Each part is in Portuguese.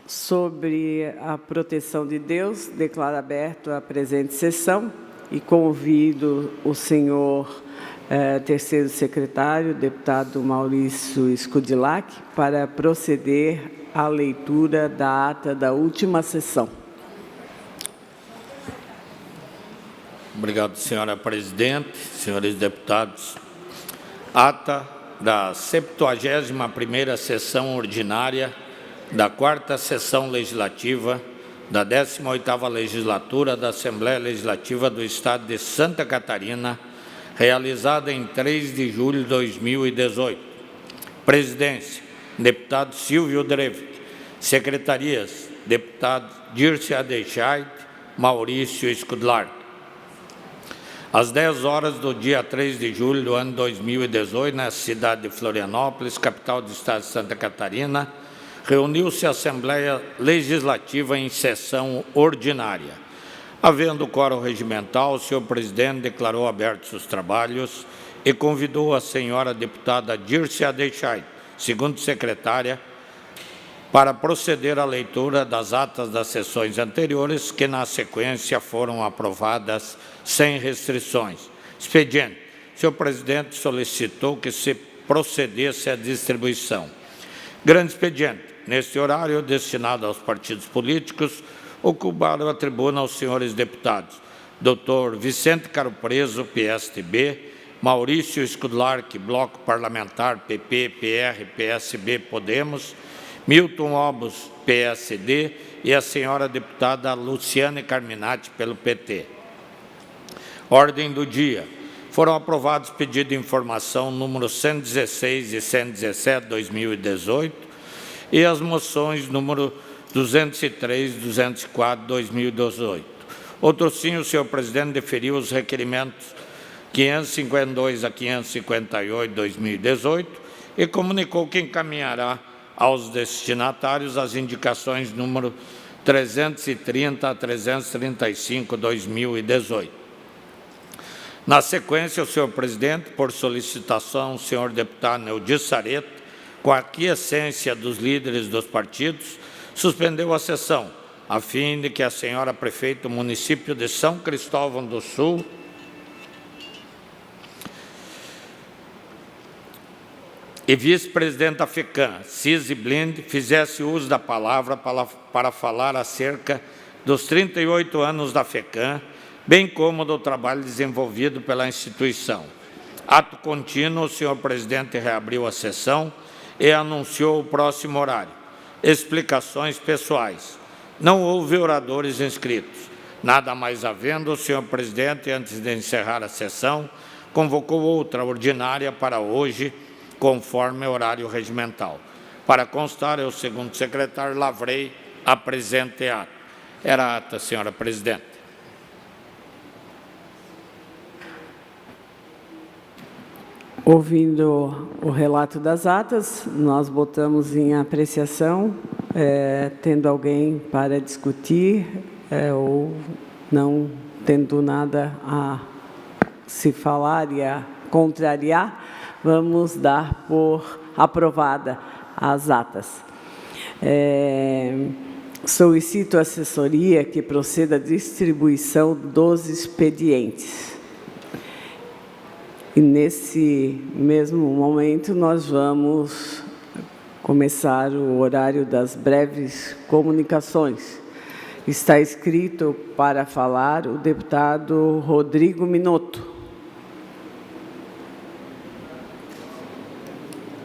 sobre a proteção de Deus, declaro aberto a presente sessão e convido o senhor terceiro secretário, deputado Maurício Scudilhac, para proceder à leitura da ata da última sessão. Obrigado, senhora presidente, senhores deputados. Ata da 71ª sessão ordinária da 4ª sessão legislativa da 18ª legislatura da Assembleia Legislativa do Estado de Santa Catarina, realizada em 3 de julho de 2018. Presidência, deputado Silvio Drevik. Secretarias, deputado Dirceu Adeixait, Maurício Scudilhac. Às 10 horas do dia 3 de julho do ano 2018, na cidade de Florianópolis, capital do Estado de Santa Catarina, reuniu-se a Assembleia Legislativa em sessão ordinária. Havendo quórum regimental, o senhor presidente declarou abertos os trabalhos e convidou a senhora deputada Dirceu Adeixait, segundo secretária, para proceder à leitura das atas das sessões anteriores, que na sequência foram aprovadas sem restrições. Expediente. O senhor presidente solicitou que se procedesse à distribuição. Grande expediente. Neste horário destinado aos partidos políticos, ocuparam a tribuna os senhores deputados Dr. Vicente Caro Preso, PSDB, Maurício Scudilhac, Bloco Parlamentar PP, PR, PSB, Podemos, Milton Obos, PSD, e a senhora deputada Luciane Carminati, pelo PT. Ordem do dia. Foram aprovados pedido de informação número 116 e 117, 2018, e as moções número 203 e 204, 2018. Outro sim, o senhor presidente deferiu os requerimentos 552 a 558, 2018, e comunicou que encaminhará aos destinatários as indicações número 330 a 335, 2018. Na sequência, o senhor presidente, por solicitação, o senhor deputado Neudi Sareta, com a aquiescência dos líderes dos partidos, suspendeu a sessão, a fim de que a senhora prefeita do município de São Cristóvão do Sul e vice-presidente da FECAM, Cisi Blind, fizesse uso da palavra para falar acerca dos 38 anos da FECAM, bem como do trabalho desenvolvido pela instituição. Ato contínuo, o senhor presidente reabriu a sessão e anunciou o próximo horário. Explicações pessoais. Não houve oradores inscritos. Nada mais havendo, o senhor presidente, antes de encerrar a sessão, convocou outra ordinária para hoje, conforme horário regimental. Para constar, eu, segundo secretário, lavrei a presente ata. Era a ata, senhora presidente. Ouvindo o relato das atas, nós botamos em apreciação, tendo alguém para discutir ou não tendo nada a se falar e a contrariar, vamos dar por aprovada as atas. Solicito à assessoria que proceda à distribuição dos expedientes. E, nesse mesmo momento, nós vamos começar o horário das breves comunicações. Está escrito para falar o deputado Rodrigo Minotto.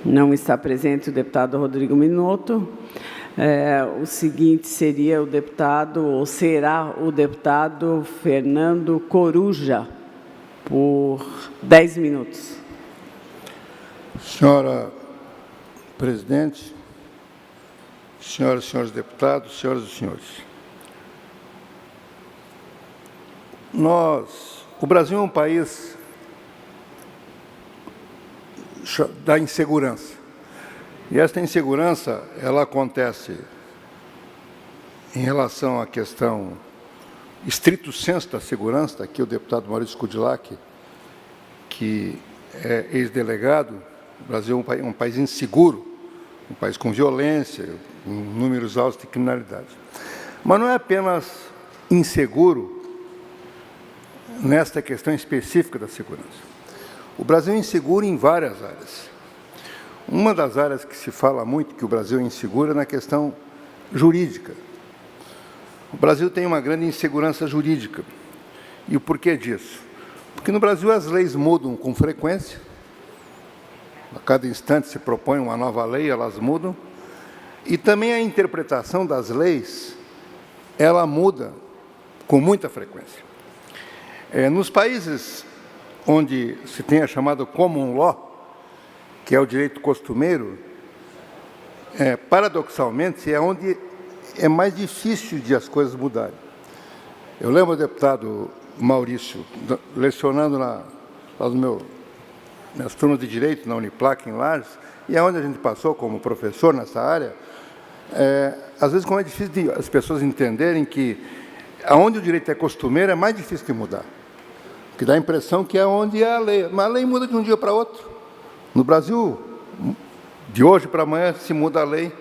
Não está presente o deputado Rodrigo Minotto. O seguinte seria o deputado, ou será o deputado Fernando Coruja, por 10 minutos. Senhora presidente, senhoras e senhores deputados, senhoras e senhores. O Brasil é um país da insegurança. E esta insegurança, ela acontece em relação à questão estrito senso da segurança. Aqui o deputado Maurício Scudilhac, que é ex-delegado. O Brasil é um país inseguro, um país com violência, com números altos de criminalidade. Mas não é apenas inseguro nesta questão específica da segurança. O Brasil é inseguro em várias áreas. Uma das áreas que se fala muito que o Brasil é inseguro é na questão jurídica. O Brasil tem uma grande insegurança jurídica. E o porquê disso? Porque no Brasil as leis mudam com frequência. A cada instante se propõe uma nova lei, elas mudam. E também a interpretação das leis, ela muda com muita frequência. Nos países onde se tem a chamada common law, que é o direito costumeiro, paradoxalmente, é onde é mais difícil de as coisas mudarem. Eu lembro do deputado Maurício, lecionando lá no minhas turmas de Direito, na Uniplac, em Lages, e é onde a gente passou como professor nessa área, às vezes como é difícil as pessoas entenderem que aonde o direito é costumeiro é mais difícil de mudar. Porque dá a impressão que é onde é a lei. Mas a lei muda de um dia para outro. No Brasil, de hoje para amanhã, se muda a lei.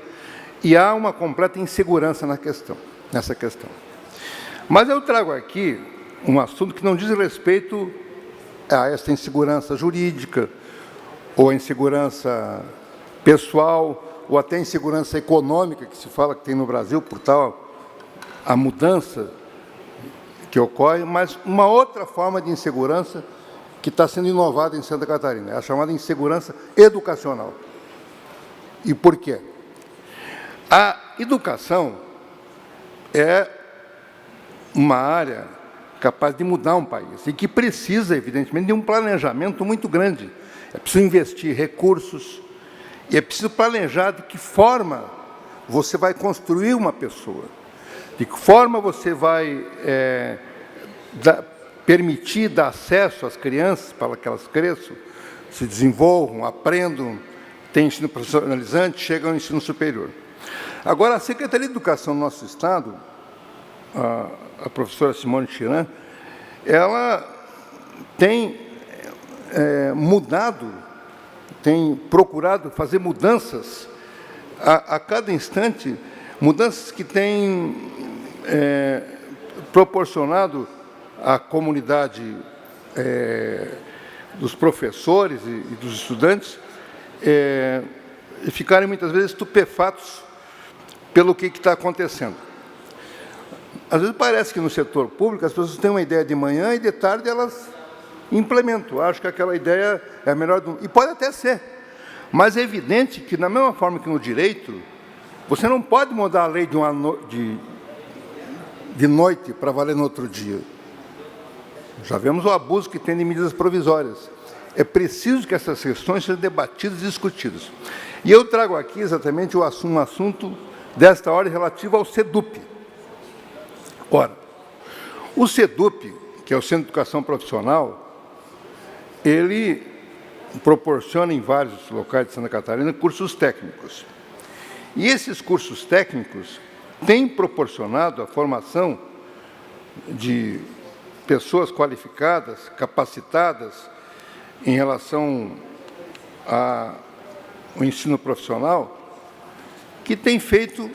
E há uma completa insegurança nessa questão. Mas eu trago aqui um assunto que não diz respeito a essa insegurança jurídica, ou a insegurança pessoal, ou até a insegurança econômica que se fala que tem no Brasil, por tal a mudança que ocorre, mas uma outra forma de insegurança que está sendo inovada em Santa Catarina, é a chamada insegurança educacional. E por quê? A educação é uma área capaz de mudar um país e que precisa, evidentemente, de um planejamento muito grande. É preciso investir recursos e é preciso planejar de que forma você vai construir uma pessoa, de que forma você vai permitir dar acesso às crianças para que elas cresçam, se desenvolvam, aprendam, tenham ensino profissionalizante, chegam ao ensino superior. Agora, a Secretaria de Educação do nosso Estado, a professora Simone Chiran, ela tem mudado, tem procurado fazer mudanças a cada instante, mudanças que têm proporcionado à comunidade dos professores e dos estudantes ficarem muitas vezes estupefatos pelo que está acontecendo. Às vezes parece que no setor público as pessoas têm uma ideia de manhã e de tarde elas implementam. Acho que aquela ideia é a melhor, e pode até ser, mas é evidente que, da mesma forma que no direito, você não pode mudar a lei de noite para valer no outro dia. Já vemos o abuso que tem de medidas provisórias. É preciso que essas questões sejam debatidas e discutidas. E eu trago aqui exatamente um assunto desta ordem relativo ao CEDUP. Ora, o CEDUP, que é o Centro de Educação Profissional, ele proporciona em vários locais de Santa Catarina cursos técnicos. E esses cursos técnicos têm proporcionado a formação de pessoas qualificadas, capacitadas em relação ao ensino profissional, que tem feito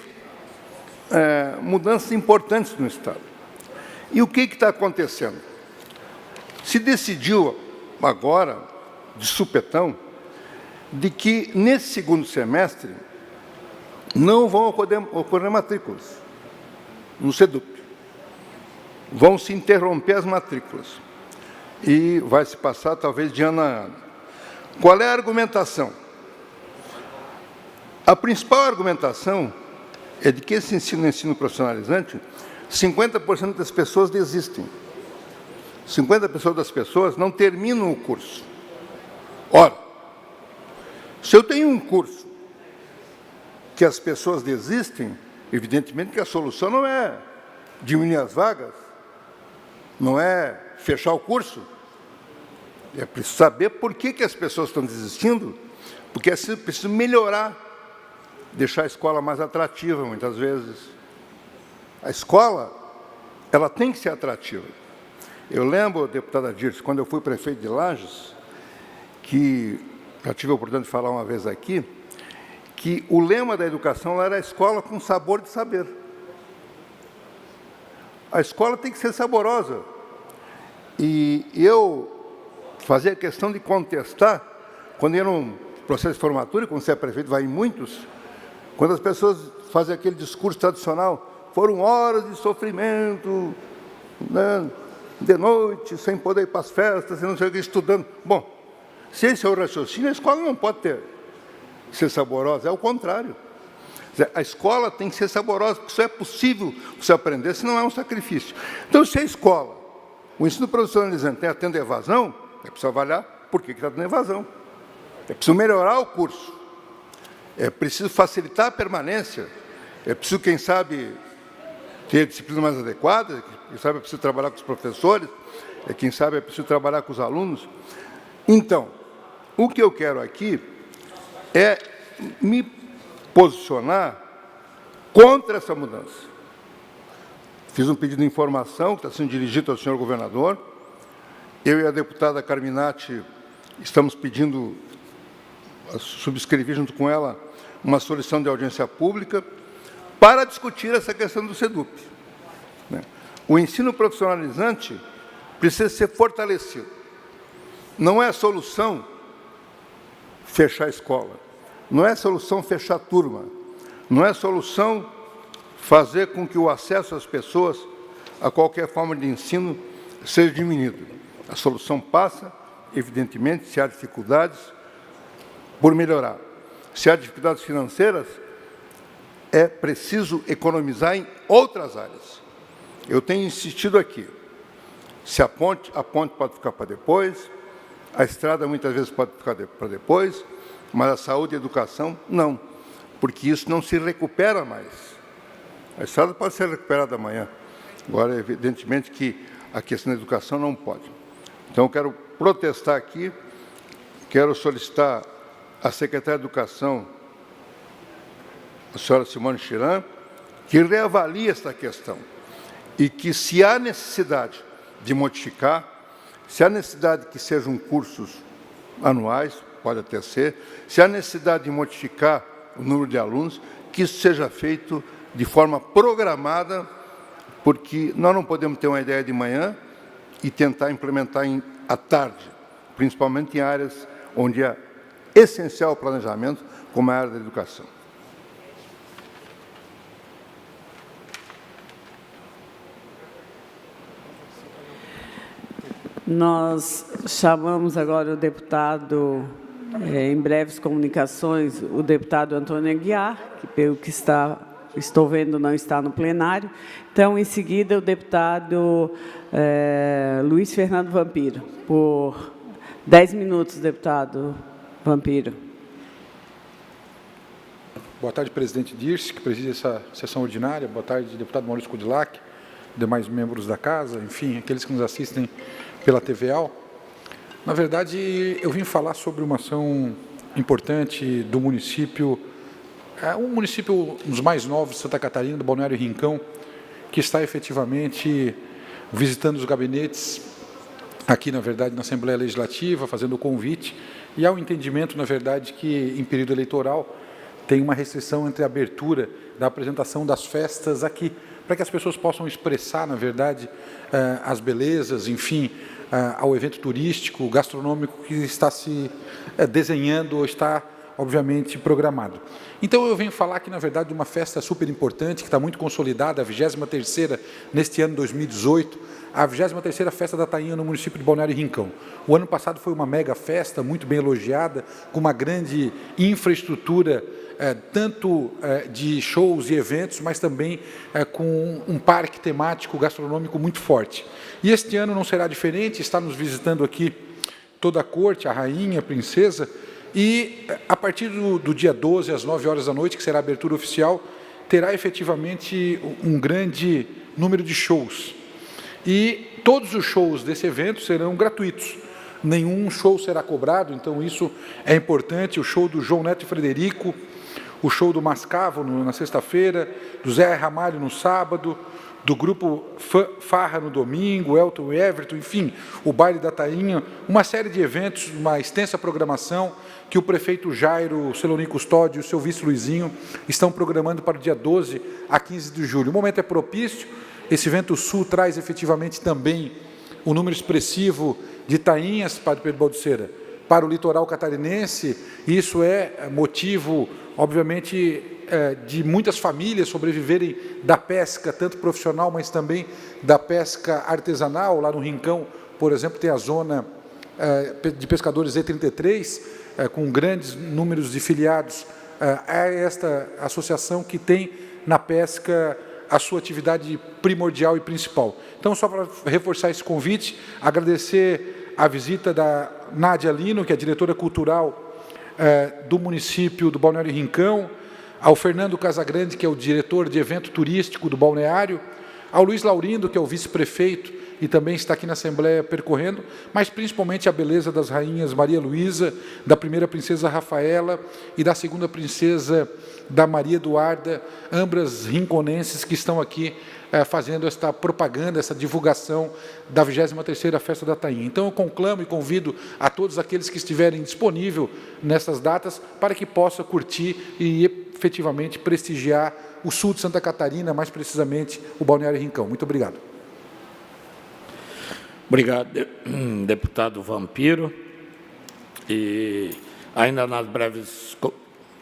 mudanças importantes no Estado. E o que está acontecendo? Se decidiu agora, de supetão, de que nesse segundo semestre não vão ocorrer matrículas no CEDUP. Vão se interromper as matrículas. E vai se passar, talvez, de ano a ano. Qual é a argumentação? A principal argumentação é de que esse ensino profissionalizante, 50% das pessoas desistem. 50% das pessoas não terminam o curso. Ora, se eu tenho um curso que as pessoas desistem, evidentemente que a solução não é diminuir as vagas, não é fechar o curso. É preciso saber por que as pessoas estão desistindo, porque é preciso melhorar, deixar a escola mais atrativa, muitas vezes. A escola, ela tem que ser atrativa. Eu lembro, deputada Dirce, quando eu fui prefeito de Lages, que já tive a oportunidade de falar uma vez aqui, que o lema da educação era a escola com sabor de saber. A escola tem que ser saborosa. E eu fazia questão de contestar, quando ia num processo de formatura, quando você é prefeito, vai em muitos, quando as pessoas fazem aquele discurso tradicional, foram horas de sofrimento, né, de noite, sem poder ir para as festas, sem não sei o que, estudando. Bom, se esse é o raciocínio, a escola não pode ser saborosa, é o contrário. A escola tem que ser saborosa, porque só é possível você aprender, se não é um sacrifício. Então, se a escola, o ensino profissionalizante está tendo evasão, é preciso avaliar por que está tendo evasão. É preciso melhorar o curso. É preciso facilitar a permanência. É preciso, quem sabe, ter disciplina mais adequada. Quem sabe é preciso trabalhar com os professores. Quem sabe é preciso trabalhar com os alunos. Então, o que eu quero aqui é me posicionar contra essa mudança. Fiz um pedido de informação que está sendo dirigido ao senhor governador. Eu e a deputada Carminati estamos pedindo, subscrevi junto com ela, uma solicitação de audiência pública para discutir essa questão do SEDUP. O ensino profissionalizante precisa ser fortalecido. Não é a solução fechar a escola, não é a solução fechar a turma, não é a solução fazer com que o acesso às pessoas a qualquer forma de ensino seja diminuído. A solução passa, evidentemente, se há dificuldades, por melhorar. Se há dificuldades financeiras, é preciso economizar em outras áreas. Eu tenho insistido aqui. Se a ponte pode ficar para depois, a estrada muitas vezes pode ficar para depois, mas a saúde e a educação, não, porque isso não se recupera mais. A estrada pode ser recuperada amanhã. Agora, evidentemente, que a questão da educação não pode. Então, eu quero protestar aqui, quero solicitar à secretária de Educação, a senhora Simone Chiran, que reavalie esta questão e que, se há necessidade de modificar, se há necessidade que sejam cursos anuais, pode até ser, se há necessidade de modificar o número de alunos, que isso seja feito de forma programada, porque nós não podemos ter uma ideia de manhã e tentar implementar à tarde, principalmente em áreas onde é essencial o planejamento, como a área da educação. Nós chamamos agora o deputado, em breves comunicações, o deputado Antônio Aguiar, que, pelo que estou vendo, não está no plenário. Então, em seguida, o deputado Luiz Fernando Vampiro. Por 10 minutos, deputado Vampiro. Boa tarde, presidente Dirce, que preside essa sessão ordinária. Boa tarde, deputado Maurício Kudilac, demais membros da casa, enfim, aqueles que nos assistem pela TVAL. Na verdade, eu vim falar sobre uma ação importante do município, um município dos mais novos de Santa Catarina, do Balneário Rincão, que está efetivamente visitando os gabinetes aqui, na verdade, na Assembleia Legislativa, fazendo o convite, e há um entendimento, na verdade, que em período eleitoral tem uma restrição entre a abertura da apresentação das festas aqui, para que as pessoas possam expressar, na verdade, as belezas, enfim, ao evento turístico, gastronômico que está se desenhando ou está, obviamente, programado. Então, eu venho falar aqui, na verdade, de uma festa super importante, que está muito consolidada, a 23ª, neste ano 2018, a 23ª Festa da Tainha no município de Balneário Rincão. O ano passado foi uma mega festa, muito bem elogiada, com uma grande infraestrutura, tanto de shows e eventos, mas também com um parque temático gastronômico muito forte. E este ano não será diferente, está nos visitando aqui toda a corte, a rainha, a princesa, e a partir do dia 12, às 9 horas da noite, que será a abertura oficial, terá efetivamente um grande número de shows. E todos os shows desse evento serão gratuitos. Nenhum show será cobrado, então isso é importante. O show do João Neto e Frederico, o show do Mascavo na sexta-feira, do Zé Ramalho no sábado, do grupo Farra no domingo, Elton e Everton, enfim, o baile da Tainha, uma série de eventos, uma extensa programação que o prefeito Jairo, o Celonim Custódio e o seu vice Luizinho estão programando para o dia 12 a 15 de julho. O momento é propício, esse Vento Sul traz efetivamente também um número expressivo de tainhas, Padre Pedro Balduceira, para o litoral catarinense, e isso é motivo, obviamente, de muitas famílias sobreviverem da pesca, tanto profissional, mas também da pesca artesanal. Lá no Rincão, por exemplo, tem a zona de pescadores E33, com grandes números de filiados a esta associação que tem na pesca a sua atividade primordial e principal. Então, só para reforçar esse convite, agradecer a visita da Nádia Lino, que é diretora cultural do município do Balneário Rincão, ao Fernando Casagrande, que é o diretor de evento turístico do balneário, ao Luiz Laurindo, que é o vice-prefeito e também está aqui na Assembleia percorrendo, mas principalmente a beleza das rainhas Maria Luísa, da primeira princesa Rafaela e da segunda princesa da Maria Eduarda, ambas rinconenses que estão aqui fazendo esta propaganda, essa divulgação da 23ª Festa da Tainha. Então, eu conclamo e convido a todos aqueles que estiverem disponíveis nessas datas para que possam curtir e efetivamente prestigiar o sul de Santa Catarina, mais precisamente o Balneário Rincão. Muito obrigado. Obrigado, deputado Vampiro. E ainda nas breves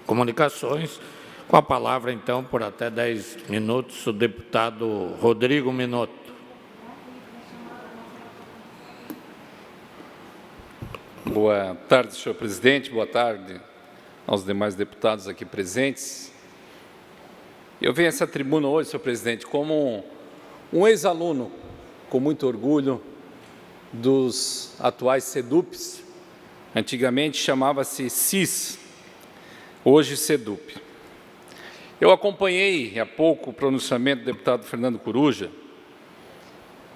comunicações, com a palavra, então, por até 10 minutos, o deputado Rodrigo Minotto. Boa tarde, senhor presidente. Boa tarde aos demais deputados aqui presentes. Eu venho a essa tribuna hoje, senhor presidente, como um ex-aluno, com muito orgulho, dos atuais SEDUPs. Antigamente chamava-se CIS, hoje SEDUP. Eu acompanhei há pouco o pronunciamento do deputado Fernando Coruja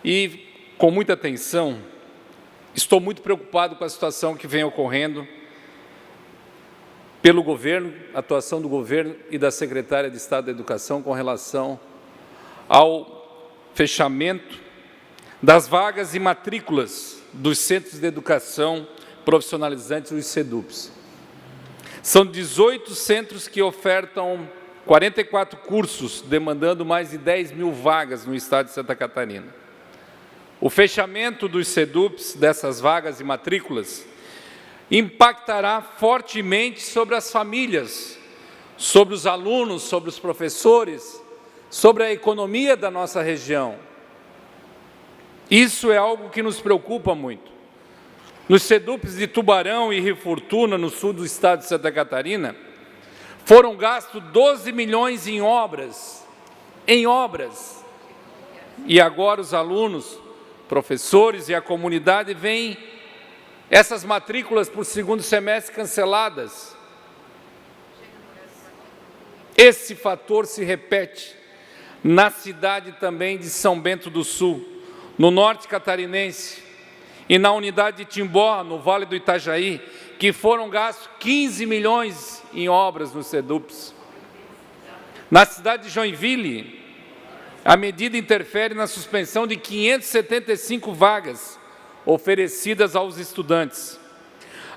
e, com muita atenção, estou muito preocupado com a situação que vem ocorrendo pelo governo, a atuação do governo e da secretária de Estado da Educação com relação ao fechamento das vagas e matrículas dos centros de educação profissionalizantes, os SEDUPs. São 18 centros que ofertam 44 cursos, demandando mais de 10 mil vagas no estado de Santa Catarina. O fechamento dos SEDUPs, dessas vagas e matrículas, impactará fortemente sobre as famílias, sobre os alunos, sobre os professores, sobre a economia da nossa região. Isso é algo que nos preocupa muito. Nos SEDUPs de Tubarão e Rio Fortuna, no sul do estado de Santa Catarina, foram gastos 12 milhões em obras, e agora os alunos, professores e a comunidade veem essas matrículas por segundo semestre canceladas. Esse fator se repete na cidade também de São Bento do Sul, no norte catarinense, e na unidade de Timbó, no Vale do Itajaí, que foram gastos 15 milhões em obras nos SEDUPs. Na cidade de Joinville, a medida interfere na suspensão de 575 vagas oferecidas aos estudantes,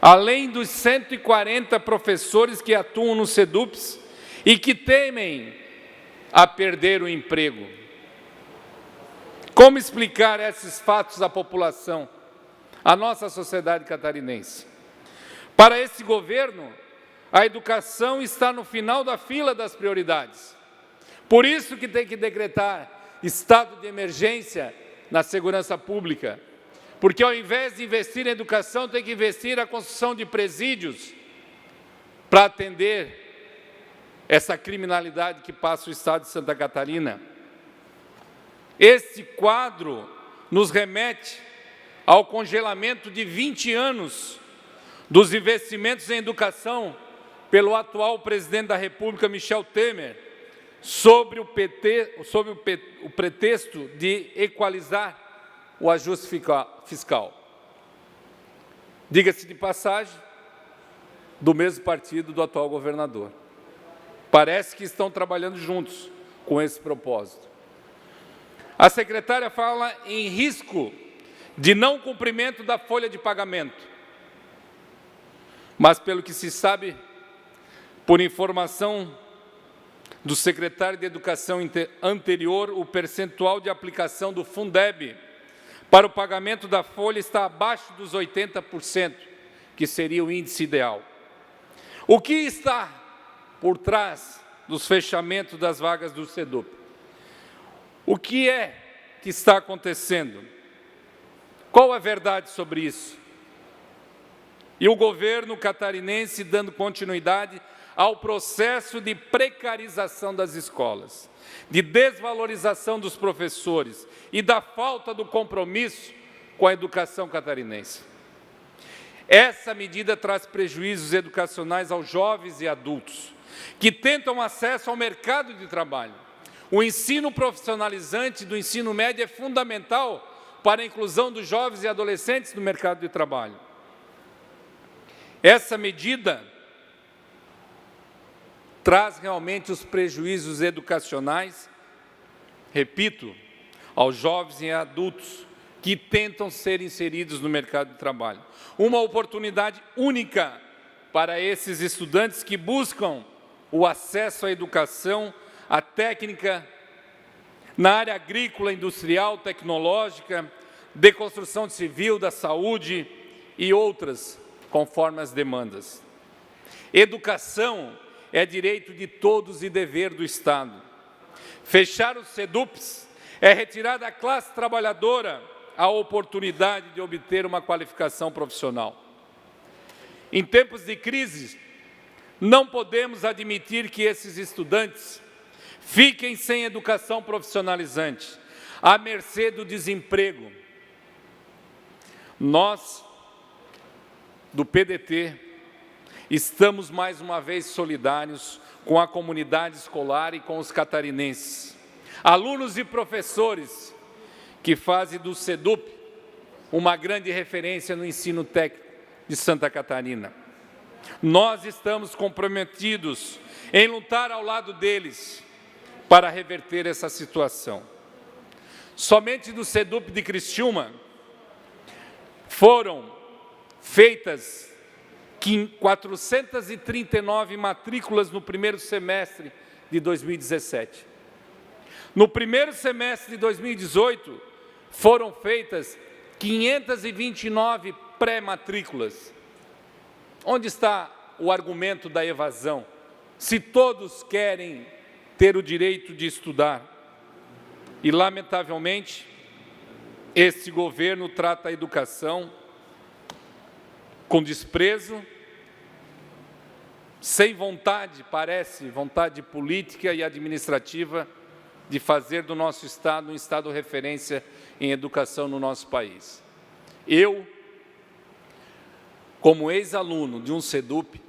além dos 140 professores que atuam nos SEDUPs e que temem a perder o emprego. Como explicar esses fatos à população, à nossa sociedade catarinense? Para esse governo, a educação está no final da fila das prioridades. Por isso que tem que decretar estado de emergência na segurança pública, porque ao invés de investir em educação, tem que investir na construção de presídios para atender essa criminalidade que passa o estado de Santa Catarina. Este quadro nos remete ao congelamento de 20 anos dos investimentos em educação pelo atual presidente da República, Michel Temer, sob o pretexto de equalizar o ajuste fiscal. Diga-se de passagem, do mesmo partido do atual governador. Parece que estão trabalhando juntos com esse propósito. A secretária fala em risco de não cumprimento da folha de pagamento. Mas, pelo que se sabe, por informação do secretário de Educação anterior, o percentual de aplicação do Fundeb para o pagamento da folha está abaixo dos 80%, que seria o índice ideal. O que está por trás dos fechamentos das vagas do SEDUP? O que é que está acontecendo? Qual a verdade sobre isso? E o governo catarinense dando continuidade ao processo de precarização das escolas, de desvalorização dos professores e da falta do compromisso com a educação catarinense. Essa medida traz prejuízos educacionais aos jovens e adultos que tentam acesso ao mercado de trabalho. O ensino profissionalizante do ensino médio é fundamental para a inclusão dos jovens e adolescentes no mercado de trabalho. Essa medida traz realmente os prejuízos educacionais, repito, aos jovens e adultos que tentam ser inseridos no mercado de trabalho. Uma oportunidade única para esses estudantes que buscam o acesso à educação, à técnica, na área agrícola, industrial, tecnológica, de construção civil, da saúde e outras, conforme as demandas. Educação é direito de todos e dever do Estado. Fechar os SEDUPs é retirar da classe trabalhadora a oportunidade de obter uma qualificação profissional. Em tempos de crise, não podemos admitir que esses estudantes fiquem sem educação profissionalizante, à mercê do desemprego. Nós, do PDT, estamos mais uma vez solidários com a comunidade escolar e com os catarinenses, alunos e professores que fazem do SEDUP uma grande referência no ensino técnico de Santa Catarina. Nós estamos comprometidos em lutar ao lado deles para reverter essa situação. Somente do SEDUP de Criciúma foram feitas 439 matrículas no primeiro semestre de 2017. No primeiro semestre de 2018, foram feitas 529 pré-matrículas. Onde está o argumento da evasão? Se todos querem ter o direito de estudar. E, lamentavelmente, este governo trata a educação com desprezo, sem vontade, parece, vontade política e administrativa de fazer do nosso Estado um Estado referência em educação no nosso país. Eu, como ex-aluno de um SEDUP,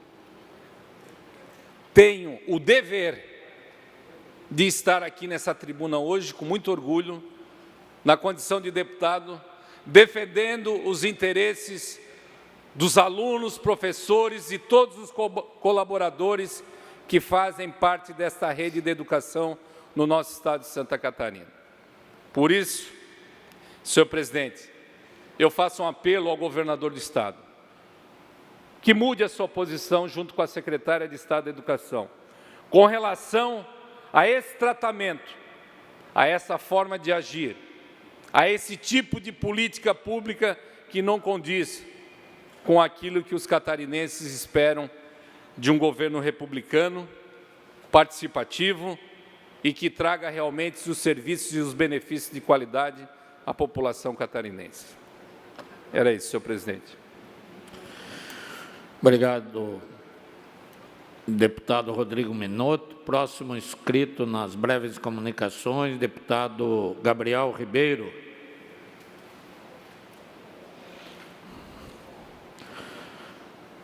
tenho o dever de estar aqui nessa tribuna hoje, com muito orgulho, na condição de deputado, defendendo os interesses dos alunos, professores e todos os colaboradores que fazem parte desta rede de educação no nosso Estado de Santa Catarina. Por isso, senhor presidente, eu faço um apelo ao governador do Estado, que mude a sua posição junto com a secretária de Estado da Educação, com relação a esse tratamento, a essa forma de agir, a esse tipo de política pública que não condiz com aquilo que os catarinenses esperam de um governo republicano, participativo e que traga realmente os serviços e os benefícios de qualidade à população catarinense. Era isso, senhor presidente. Obrigado, deputado Rodrigo Minotto. Próximo inscrito nas breves comunicações, deputado Gabriel Ribeiro.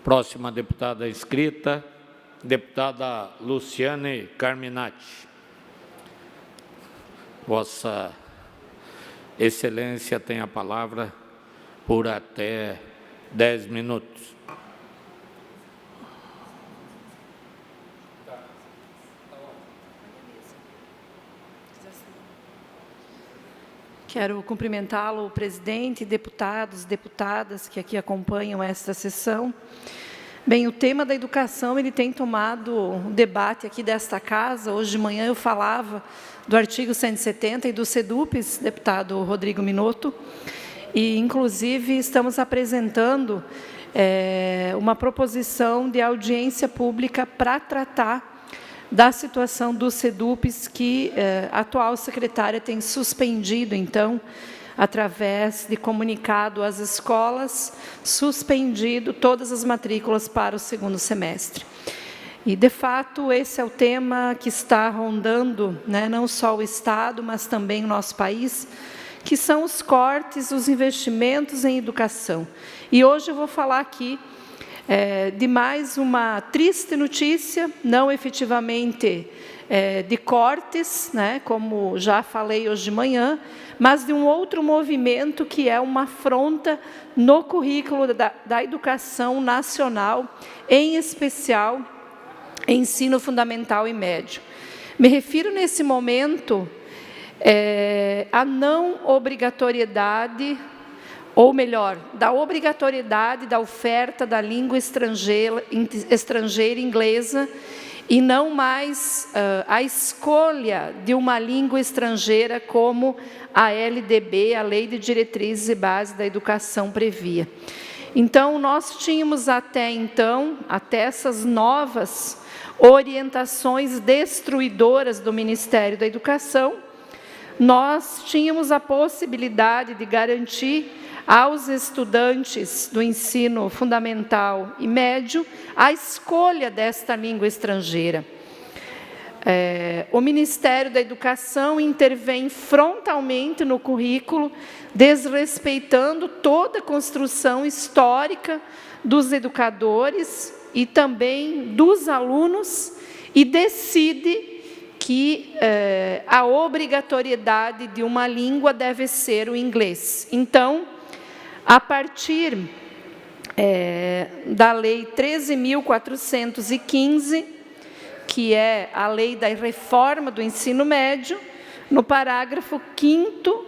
Próxima deputada inscrita, deputada Luciane Carminati. Vossa Excelência tem a palavra por até 10 minutos. Quero cumprimentá-lo, presidente, deputados, deputadas que aqui acompanham esta sessão. Bem, o tema da educação ele tem tomado o debate aqui desta casa. Hoje de manhã eu falava do artigo 170 e do SEDUPES, deputado Rodrigo Minotto, e inclusive estamos apresentando uma proposição de audiência pública para tratar da situação do SEDUPES, que a atual secretária tem suspendido, então, através de comunicado às escolas, suspendido todas as matrículas para o segundo semestre. E, de fato, esse é o tema que está rondando, né, não só o Estado, mas também o nosso país, que são os cortes, os investimentos em educação. E hoje eu vou falar aqui de mais uma triste notícia, não efetivamente de cortes, né, como já falei hoje de manhã, mas de um outro movimento que é uma afronta no currículo da educação nacional, em especial ensino fundamental e médio. Me refiro nesse momento à não obrigatoriedade, ou melhor, da obrigatoriedade da oferta da língua estrangeira inglesa e não mais a escolha de uma língua estrangeira como a LDB, a Lei de Diretrizes e Bases da Educação, previa. Então, nós tínhamos até essas novas orientações destruidoras do Ministério da Educação, nós tínhamos a possibilidade de garantir aos estudantes do ensino fundamental e médio a escolha desta língua estrangeira. O Ministério da Educação intervém frontalmente no currículo, desrespeitando toda a construção histórica dos educadores e também dos alunos, e decide que a obrigatoriedade de uma língua deve ser o inglês. Então, a partir da Lei 13.415, que é a lei da reforma do ensino médio, no parágrafo 5º,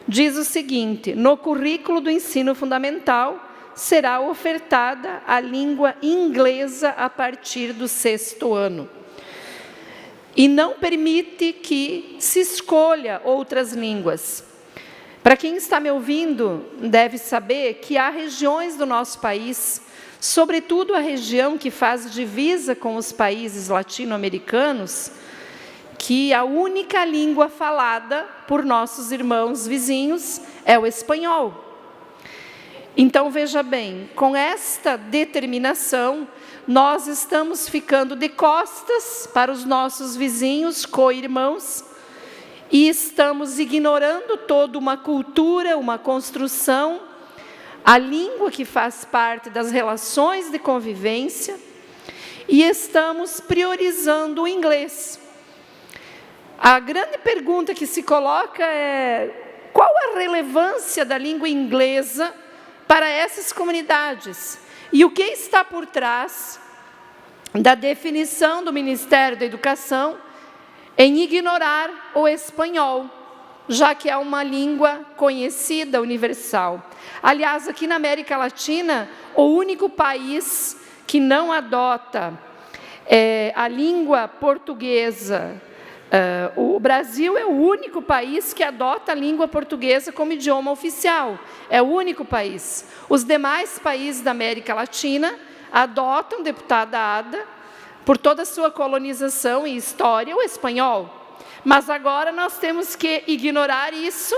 diz o seguinte: no currículo do ensino fundamental será ofertada a língua inglesa a partir do 6º ano. E não permite que se escolha outras línguas. Para quem está me ouvindo, deve saber que há regiões do nosso país, sobretudo a região que faz divisa com os países latino-americanos, que a única língua falada por nossos irmãos vizinhos é o espanhol. Então, veja bem, com esta determinação, nós estamos ficando de costas para os nossos vizinhos, co-irmãos, e estamos ignorando toda uma cultura, uma construção, a língua que faz parte das relações de convivência, e estamos priorizando o inglês. A grande pergunta que se coloca é: qual a relevância da língua inglesa para essas comunidades? E o que está por trás da definição do Ministério da Educação em ignorar o espanhol, já que é uma língua conhecida, universal? Aliás, aqui na América Latina, o único país que não adota a língua portuguesa, o Brasil é o único país que adota a língua portuguesa como idioma oficial. É o único país. Os demais países da América Latina adotam, deputada Ada, por toda a sua colonização e história, o espanhol. Mas agora nós temos que ignorar isso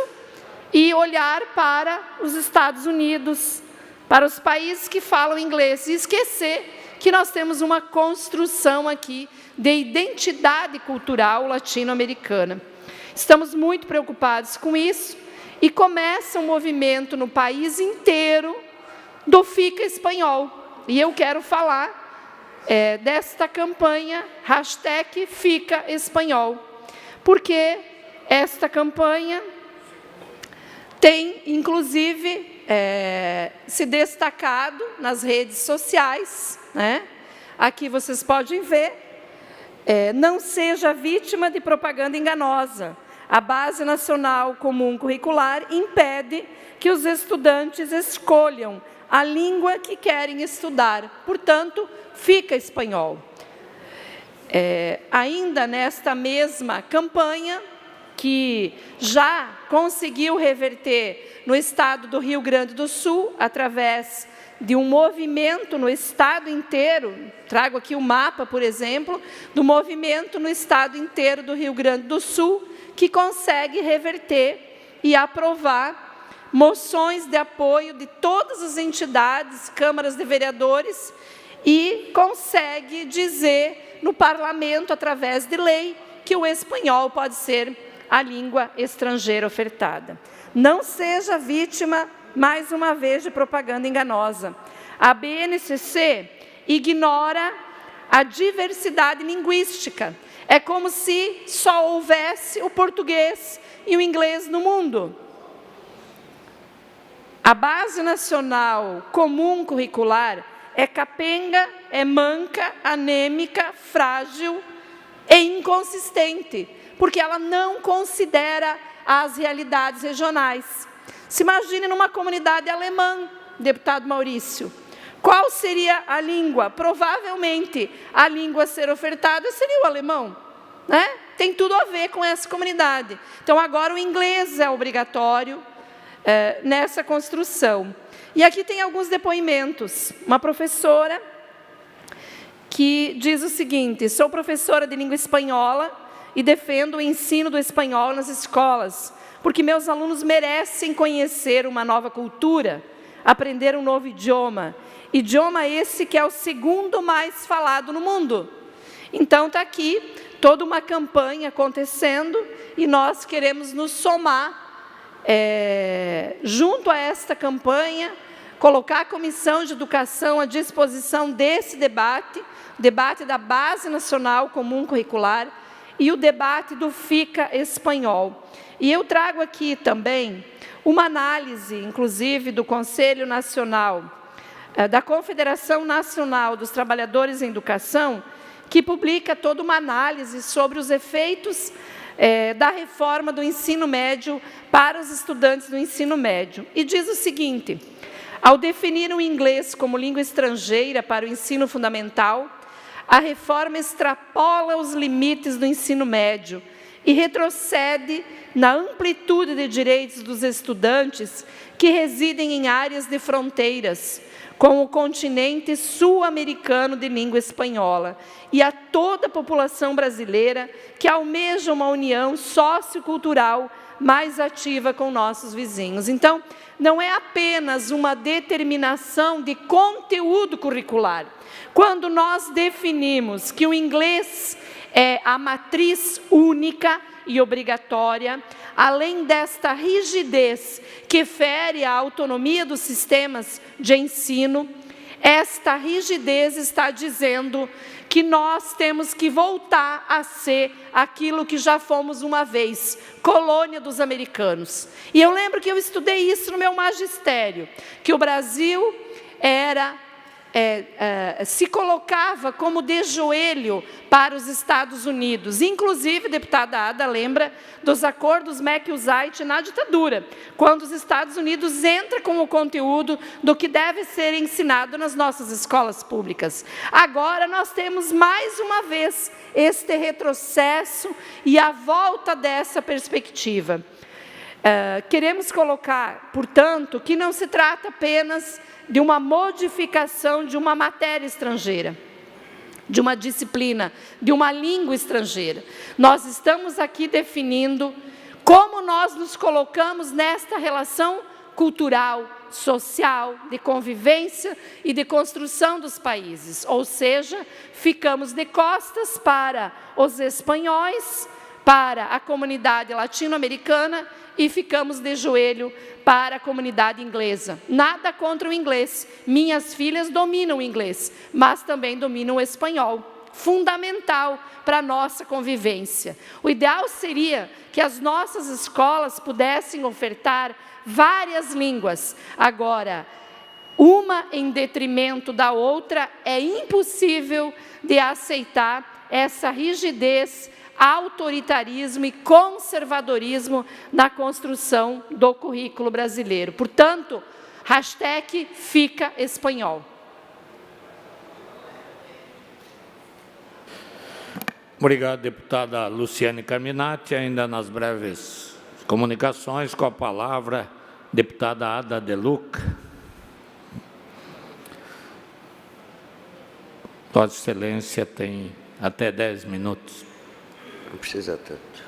e olhar para os Estados Unidos, para os países que falam inglês, e esquecer que nós temos uma construção aqui de identidade cultural latino-americana. Estamos muito preocupados com isso, e começa um movimento no país inteiro do Fica Espanhol. E eu quero falar desta campanha, #Fica Espanhol, porque esta campanha tem, inclusive, se destacado nas redes sociais, né? Aqui vocês podem ver. Não seja vítima de propaganda enganosa. A Base Nacional Comum Curricular impede que os estudantes escolham a língua que querem estudar, portanto, fica espanhol. Ainda nesta mesma campanha, que já conseguiu reverter no estado do Rio Grande do Sul, através de um movimento no estado inteiro, trago aqui o mapa, por exemplo, do movimento no estado inteiro do Rio Grande do Sul, que consegue reverter e aprovar moções de apoio de todas as entidades, câmaras de vereadores, e consegue dizer no parlamento, através de lei, que o espanhol pode ser a língua estrangeira ofertada. Não seja vítima, mais uma vez, de propaganda enganosa. A BNCC ignora a diversidade linguística. É como se só houvesse o português e o inglês no mundo. A Base Nacional Comum Curricular é capenga, é manca, anêmica, frágil e inconsistente, porque ela não considera as realidades regionais. Se imagine numa comunidade alemã, deputado Maurício. Qual seria a língua? Provavelmente, a língua a ser ofertada seria o alemão, né? Tem tudo a ver com essa comunidade. Então, agora o inglês é obrigatório nessa construção. E aqui tem alguns depoimentos. Uma professora que diz o seguinte: sou professora de língua espanhola e defendo o ensino do espanhol nas escolas, porque meus alunos merecem conhecer uma nova cultura, aprender um novo idioma. Idioma esse que é o segundo mais falado no mundo. Então, está aqui toda uma campanha acontecendo e nós queremos nos somar junto a esta campanha, colocar a Comissão de Educação à disposição desse debate, debate da Base Nacional Comum Curricular e o debate do FICA Espanhol. E eu trago aqui também uma análise, inclusive, do Conselho Nacional, da Confederação Nacional dos Trabalhadores em Educação, que publica toda uma análise sobre os efeitos da reforma do ensino médio para os estudantes do ensino médio. E diz o seguinte: ao definir o inglês como língua estrangeira para o ensino fundamental, a reforma extrapola os limites do ensino médio e retrocede na amplitude de direitos dos estudantes que residem em áreas de fronteiras com o continente sul-americano de língua espanhola e a toda a população brasileira que almeja uma união sociocultural mais ativa com nossos vizinhos. Então, não é apenas uma determinação de conteúdo curricular. Quando nós definimos que o inglês é a matriz única e obrigatória, além desta rigidez que fere a autonomia dos sistemas de ensino, esta rigidez está dizendo que nós temos que voltar a ser aquilo que já fomos uma vez, colônia dos americanos. E eu lembro que eu estudei isso no meu magistério, que o Brasil se colocava como de joelho para os Estados Unidos. Inclusive, deputada Ada lembra dos acordos Mack-Uzait na ditadura, quando os Estados Unidos entram com o conteúdo do que deve ser ensinado nas nossas escolas públicas. Agora nós temos mais uma vez este retrocesso e a volta dessa perspectiva. Queremos colocar, portanto, que não se trata apenas de uma modificação de uma matéria estrangeira, de uma disciplina, de uma língua estrangeira. Nós estamos aqui definindo como nós nos colocamos nesta relação cultural, social, de convivência e de construção dos países. Ou seja, ficamos de costas para os espanhóis, para a comunidade latino-americana e ficamos de joelho para a comunidade inglesa. Nada contra o inglês. Minhas filhas dominam o inglês, mas também dominam o espanhol. Fundamental para a nossa convivência. O ideal seria que as nossas escolas pudessem ofertar várias línguas. Agora, uma em detrimento da outra, é impossível de aceitar essa rigidez autoritarismo e conservadorismo na construção do currículo brasileiro. Portanto, hashtag Fica Espanhol. Obrigado, deputada Luciane Carminati. Ainda nas breves comunicações, com a palavra, deputada Ada De Luca. Vossa Excelência tem até 10 minutos. Não precisa tanto.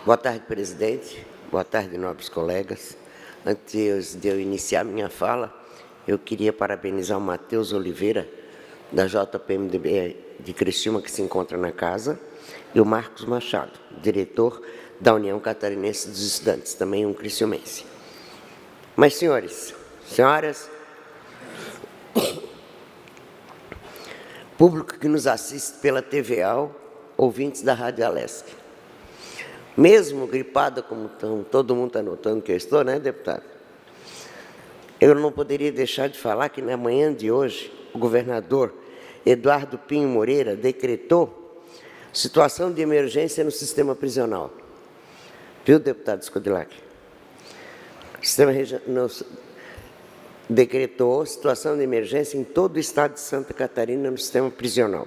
Boa tarde, presidente. Boa tarde, nobres colegas. Antes de eu iniciar minha fala, eu queria parabenizar o Matheus Oliveira, da JPMDB de Criciúma, que se encontra na casa, e o Marcos Machado, diretor da União Catarinense dos Estudantes, também um criciumense. Mas, senhores, senhoras, público que nos assiste pela TVA, ouvintes da Rádio Alesc. Mesmo gripada, como todo mundo está notando que eu estou, né, deputado? Eu não poderia deixar de falar que, na manhã de hoje, o governador Eduardo Pinho Moreira decretou situação de emergência no sistema prisional. Viu, deputado Scodilac? O sistema decretou situação de emergência em todo o estado de Santa Catarina no sistema prisional.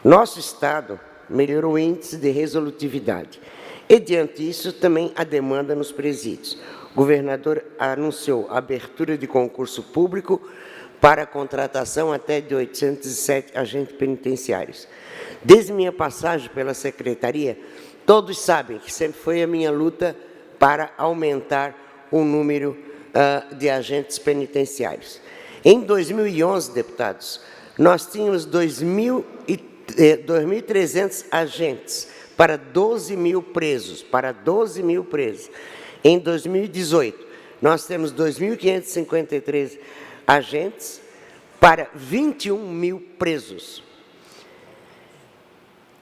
Nosso estado melhorou o índice de resolutividade e, diante disso, também a demanda nos presídios. O governador anunciou a abertura de concurso público para a contratação até de 807 agentes penitenciários. Desde minha passagem pela secretaria, todos sabem que sempre foi a minha luta para aumentar o número de agentes penitenciários. Em 2011, deputados, nós tínhamos 2.300 agentes para 12 mil presos, Em 2018, nós temos 2.553 agentes para 21 mil presos.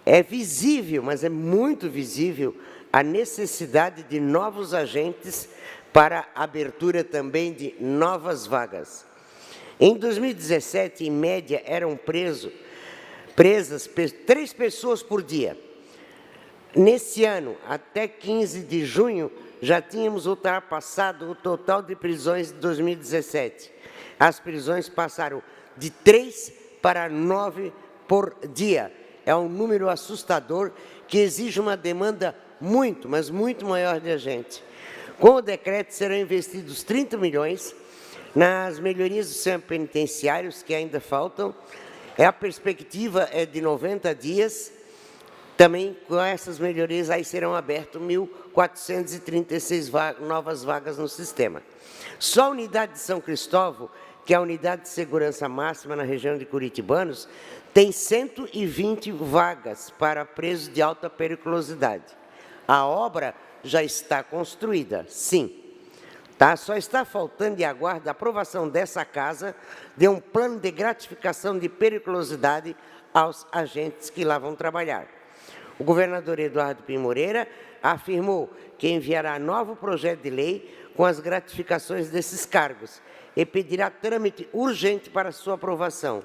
É visível, mas é muito visível, a necessidade de novos agentes para a abertura também de novas vagas. Em 2017, em média, eram presas 3 pessoas por dia. Nesse ano, até 15 de junho, já tínhamos ultrapassado o total de prisões de 2017. As prisões passaram de 3 para 9 por dia. É um número assustador que exige uma demanda muito, mas muito maior de agentes. Com o decreto serão investidos 30 milhões nas melhorias do sistema penitenciário, que ainda faltam. A perspectiva é de 90 dias. Também com essas melhorias aí serão abertas 1.436 novas vagas no sistema. Só a unidade de São Cristóvão, que é a unidade de segurança máxima na região de Curitibanos, tem 120 vagas para presos de alta periculosidade. A obra já está construída, sim. Só está faltando e aguarda a aprovação dessa casa de um plano de gratificação de periculosidade aos agentes que lá vão trabalhar. O governador Eduardo Pinho Moreira afirmou que enviará novo projeto de lei com as gratificações desses cargos e pedirá trâmite urgente para sua aprovação.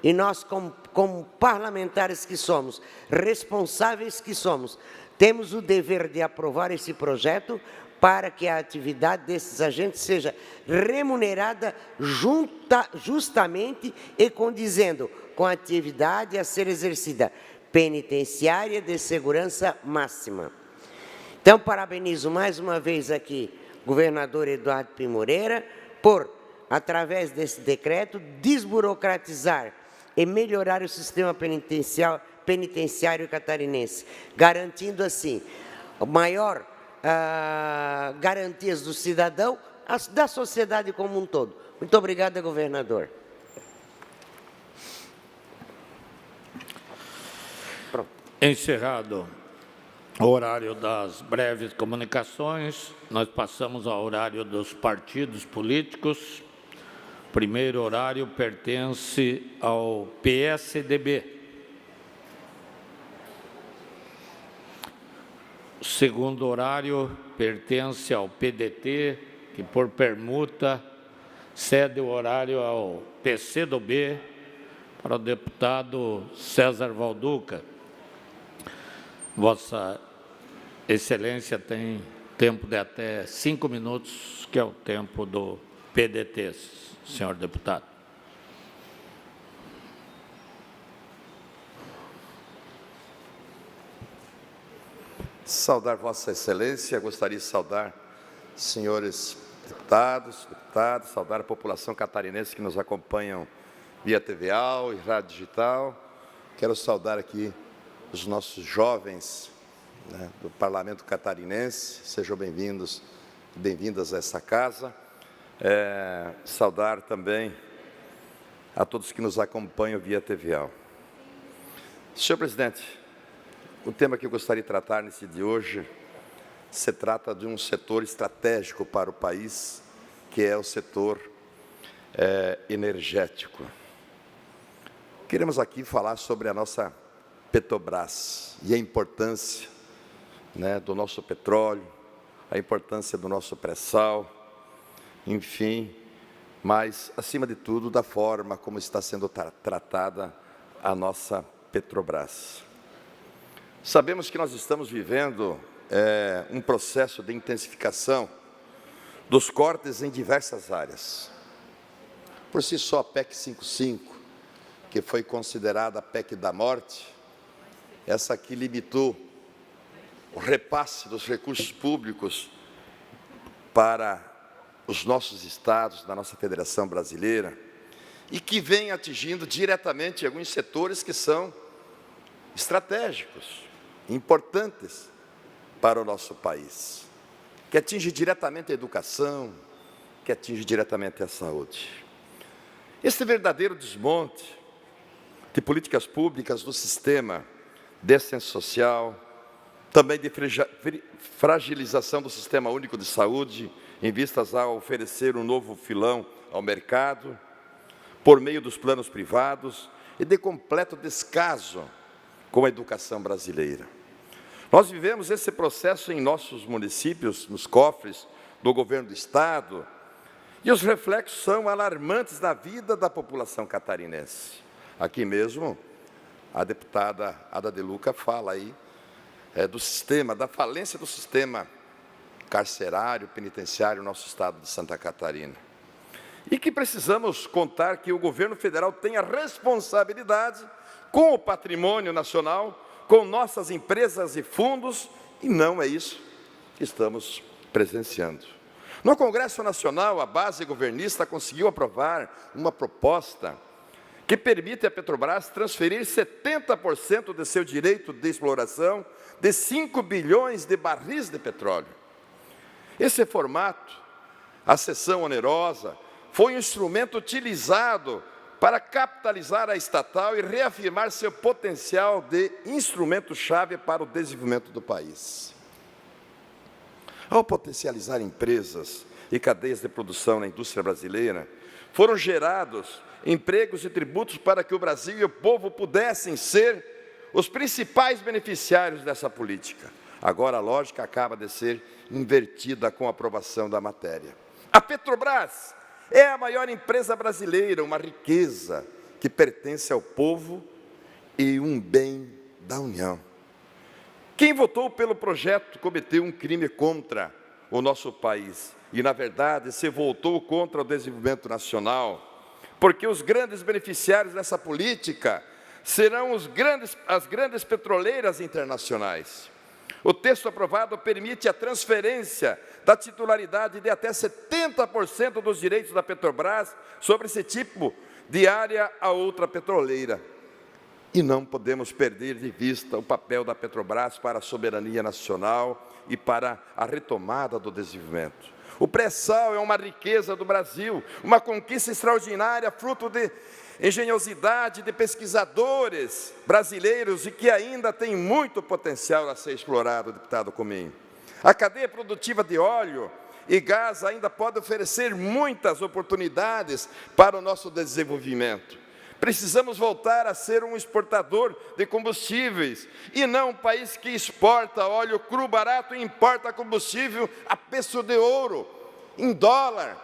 E nós, como parlamentares que somos, responsáveis que somos, temos o dever de aprovar esse projeto para que a atividade desses agentes seja remunerada justamente e condizendo com a atividade a ser exercida penitenciária de segurança máxima. Então, parabenizo mais uma vez aqui o governador Eduardo Pinho Moreira por, através desse decreto, desburocratizar e melhorar o sistema penitenciário catarinense, garantindo assim maior garantias do cidadão, da sociedade como um todo. Muito obrigado, governador. Pronto. Encerrado o horário das breves comunicações, nós passamos ao horário dos partidos políticos. O primeiro horário pertence ao PSDB. O segundo horário pertence ao PDT, que por permuta cede o horário ao PCdoB, Para o deputado César Valduca, Vossa Excelência tem tempo de até 5 minutos, que é o tempo do PDT, senhor deputado. Saudar Vossa Excelência, gostaria de saudar senhores deputados, saudar a população catarinense que nos acompanham via TVAL e rádio digital. Quero saudar aqui os nossos jovens, né, do Parlamento Catarinense. Sejam bem-vindos e bem-vindas a essa casa. Saudar também a todos que nos acompanham via TVAL. Senhor presidente, o tema que eu gostaria de tratar nesse dia de hoje se trata de um setor estratégico para o país, que é o setor energético. Queremos aqui falar sobre a nossa Petrobras e a importância, né, do nosso petróleo, a importância do nosso pré-sal, enfim, mas, acima de tudo, da forma como está sendo tratada a nossa Petrobras. Sabemos que nós estamos vivendo um processo de intensificação dos cortes em diversas áreas. Por si só, a PEC 55, que foi considerada a PEC da morte, essa que limitou o repasse dos recursos públicos para os nossos estados, da nossa Federação Brasileira, e que vem atingindo diretamente alguns setores que são estratégicos, importantes para o nosso país, que atinge diretamente a educação, que atinge diretamente a saúde. Esse verdadeiro desmonte de políticas públicas do sistema de assistência social, também de fragilização do Sistema Único de Saúde, em vistas a oferecer um novo filão ao mercado, por meio dos planos privados, e de completo descaso com a educação brasileira. Nós vivemos esse processo em nossos municípios, nos cofres do governo do Estado, e os reflexos são alarmantes na vida da população catarinense. Aqui mesmo, a deputada Ada de Luca fala aí do sistema, da falência do sistema carcerário, penitenciário no nosso estado de Santa Catarina. E que precisamos contar que o governo federal tem a responsabilidade com o patrimônio nacional, com nossas empresas e fundos, e não é isso que estamos presenciando. No Congresso Nacional, a base governista conseguiu aprovar uma proposta que permite à Petrobras transferir 70% de seu direito de exploração de 5 bilhões de barris de petróleo. Esse formato, a cessão onerosa, foi um instrumento utilizado para capitalizar a estatal e reafirmar seu potencial de instrumento-chave para o desenvolvimento do país. Ao potencializar empresas e cadeias de produção na indústria brasileira, foram gerados empregos e tributos para que o Brasil e o povo pudessem ser os principais beneficiários dessa política. Agora a lógica acaba de ser invertida com a aprovação da matéria. A Petrobras é a maior empresa brasileira, uma riqueza que pertence ao povo e um bem da União. Quem votou pelo projeto cometeu um crime contra o nosso país e, na verdade, se voltou contra o desenvolvimento nacional, porque os grandes beneficiários dessa política serão as grandes petroleiras internacionais. O texto aprovado permite a transferência da titularidade de até 70% dos direitos da Petrobras sobre esse tipo de área a outra petroleira. E não podemos perder de vista o papel da Petrobras para a soberania nacional e para a retomada do desenvolvimento. O pré-sal é uma riqueza do Brasil, uma conquista extraordinária, fruto de engenhosidade de pesquisadores brasileiros e que ainda tem muito potencial a ser explorado, deputado Comim. A cadeia produtiva de óleo e gás ainda pode oferecer muitas oportunidades para o nosso desenvolvimento. Precisamos voltar a ser um exportador de combustíveis e não um país que exporta óleo cru barato e importa combustível a preço de ouro, em dólar.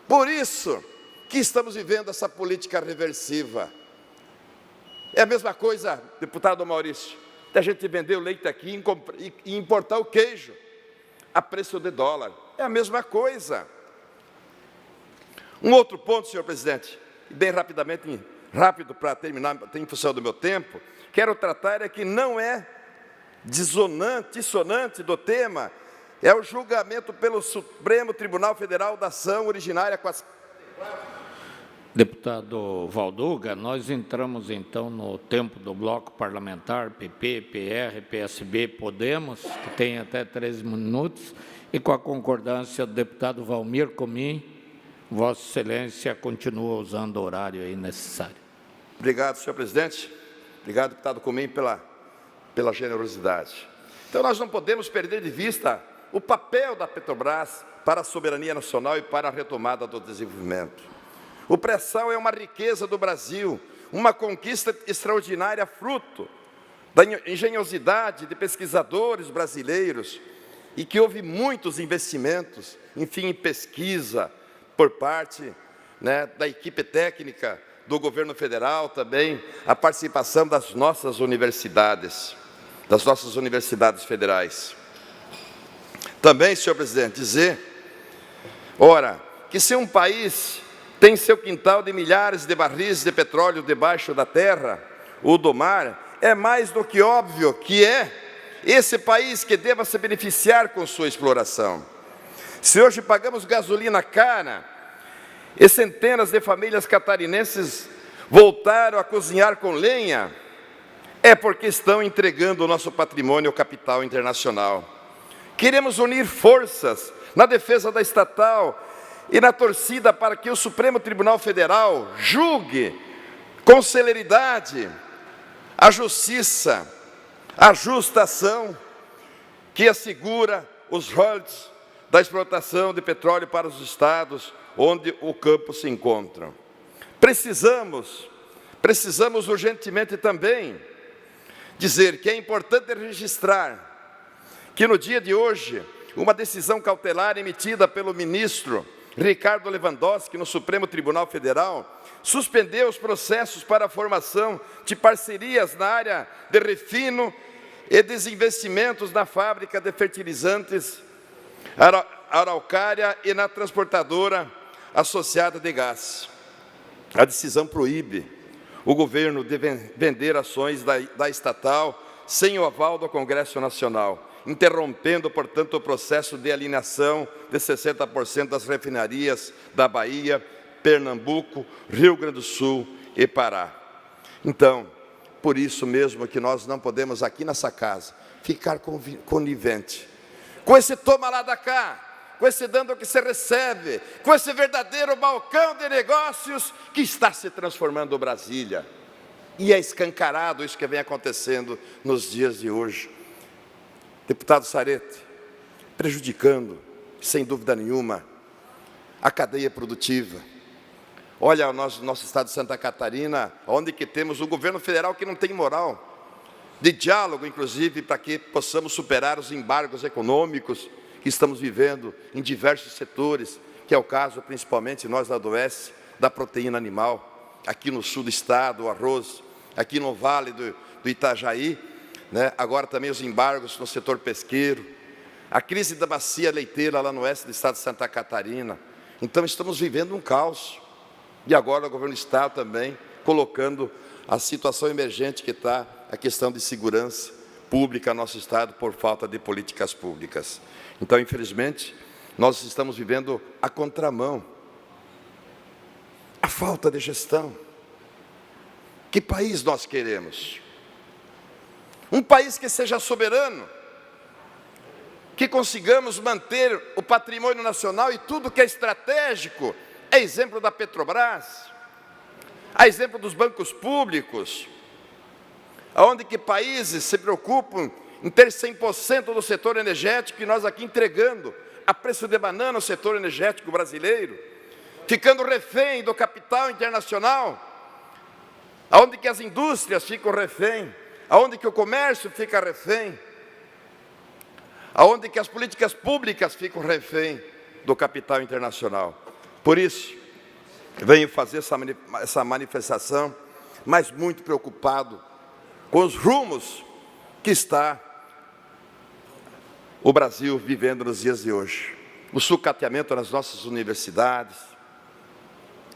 Por isso que estamos vivendo essa política reversiva. É a mesma coisa, deputado Maurício, da gente vender o leite aqui e importar o queijo a preço de dólar. É a mesma coisa. Um outro ponto, senhor presidente, bem rapidamente, rápido para terminar, em função do meu tempo, quero tratar é que não é dissonante do tema, é o julgamento pelo Supremo Tribunal Federal da ação originária 454. Deputado Valduga, nós entramos então no tempo do bloco parlamentar, PP, PR, PSB, Podemos, que tem até 13 minutos, e com a concordância do deputado Valmir Comim, Vossa Excelência continua usando o horário aí necessário. Obrigado, senhor presidente. Obrigado, deputado Comim, pela generosidade. Então, nós não podemos perder de vista o papel da Petrobras para a soberania nacional e para a retomada do desenvolvimento. O pré-sal é uma riqueza do Brasil, uma conquista extraordinária, fruto da engenhosidade de pesquisadores brasileiros e que houve muitos investimentos, enfim, em pesquisa por parte da equipe técnica do governo federal, também a participação das nossas universidades federais. Também, senhor presidente, dizer, ora, que se um país tem seu quintal de milhares de barris de petróleo debaixo da terra ou do mar, é mais do que óbvio que é esse país que deva se beneficiar com sua exploração. Se hoje pagamos gasolina cara e centenas de famílias catarinenses voltaram a cozinhar com lenha, é porque estão entregando o nosso patrimônio ao capital internacional. Queremos unir forças na defesa da estatal e na torcida para que o Supremo Tribunal Federal julgue com celeridade a justiça, a justa ação que assegura os royalties da exportação de petróleo para os estados onde o campo se encontra. Precisamos urgentemente também dizer que é importante registrar que no dia de hoje, uma decisão cautelar emitida pelo ministro Ricardo Lewandowski, no Supremo Tribunal Federal, suspendeu os processos para a formação de parcerias na área de refino e desinvestimentos na fábrica de fertilizantes Araucária e na transportadora associada de gás. A decisão proíbe o governo de vender ações da estatal sem o aval do Congresso Nacional, interrompendo, portanto, o processo de alienação de 60% das refinarias da Bahia, Pernambuco, Rio Grande do Sul e Pará. Então, por isso mesmo que nós não podemos aqui nessa casa ficar conivente com esse toma lá da cá, com esse dando que se recebe, com esse verdadeiro balcão de negócios que está se transformando Brasília. E é escancarado isso que vem acontecendo nos dias de hoje. Deputado Sarete, prejudicando, sem dúvida nenhuma, a cadeia produtiva. Olha o nosso estado de Santa Catarina, onde que temos o governo federal que não tem moral, de diálogo, inclusive, para que possamos superar os embargos econômicos que estamos vivendo em diversos setores, que é o caso, principalmente, nós da ADOES, da proteína animal, aqui no sul do estado, o arroz, aqui no vale do Itajaí, agora também os embargos no setor pesqueiro, a crise da bacia leiteira lá no oeste do estado de Santa Catarina. Então, estamos vivendo um caos. E agora o governo do estado também colocando a situação emergente que está a questão de segurança pública no nosso estado por falta de políticas públicas. Então, infelizmente, nós estamos vivendo a contramão, a falta de gestão. Que país nós queremos? Um país que seja soberano, que consigamos manter o patrimônio nacional e tudo que é estratégico, é exemplo da Petrobras, é exemplo dos bancos públicos, onde que países se preocupam em ter 100% do setor energético e nós aqui entregando a preço de banana o setor energético brasileiro, ficando refém do capital internacional, onde que as indústrias ficam refém, aonde que o comércio fica refém, aonde que as políticas públicas ficam refém do capital internacional. Por isso, venho fazer essa manifestação mas muito preocupado com os rumos que está o Brasil vivendo nos dias de hoje. O sucateamento nas nossas universidades,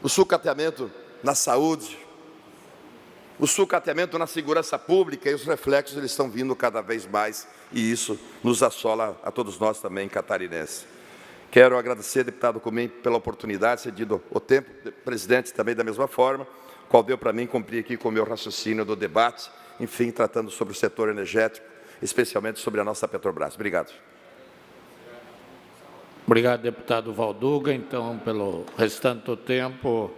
o sucateamento na saúde, o sucateamento na segurança pública, e os reflexos eles estão vindo cada vez mais, e isso nos assola a todos nós também, catarinenses. Quero agradecer, deputado Comim, pela oportunidade, cedido o tempo, presidente também da mesma forma, qual deu para mim cumprir aqui com o meu raciocínio do debate, enfim, tratando sobre o setor energético, especialmente sobre a nossa Petrobras. Obrigado. Obrigado, deputado Valduga. Então, pelo restante do tempo,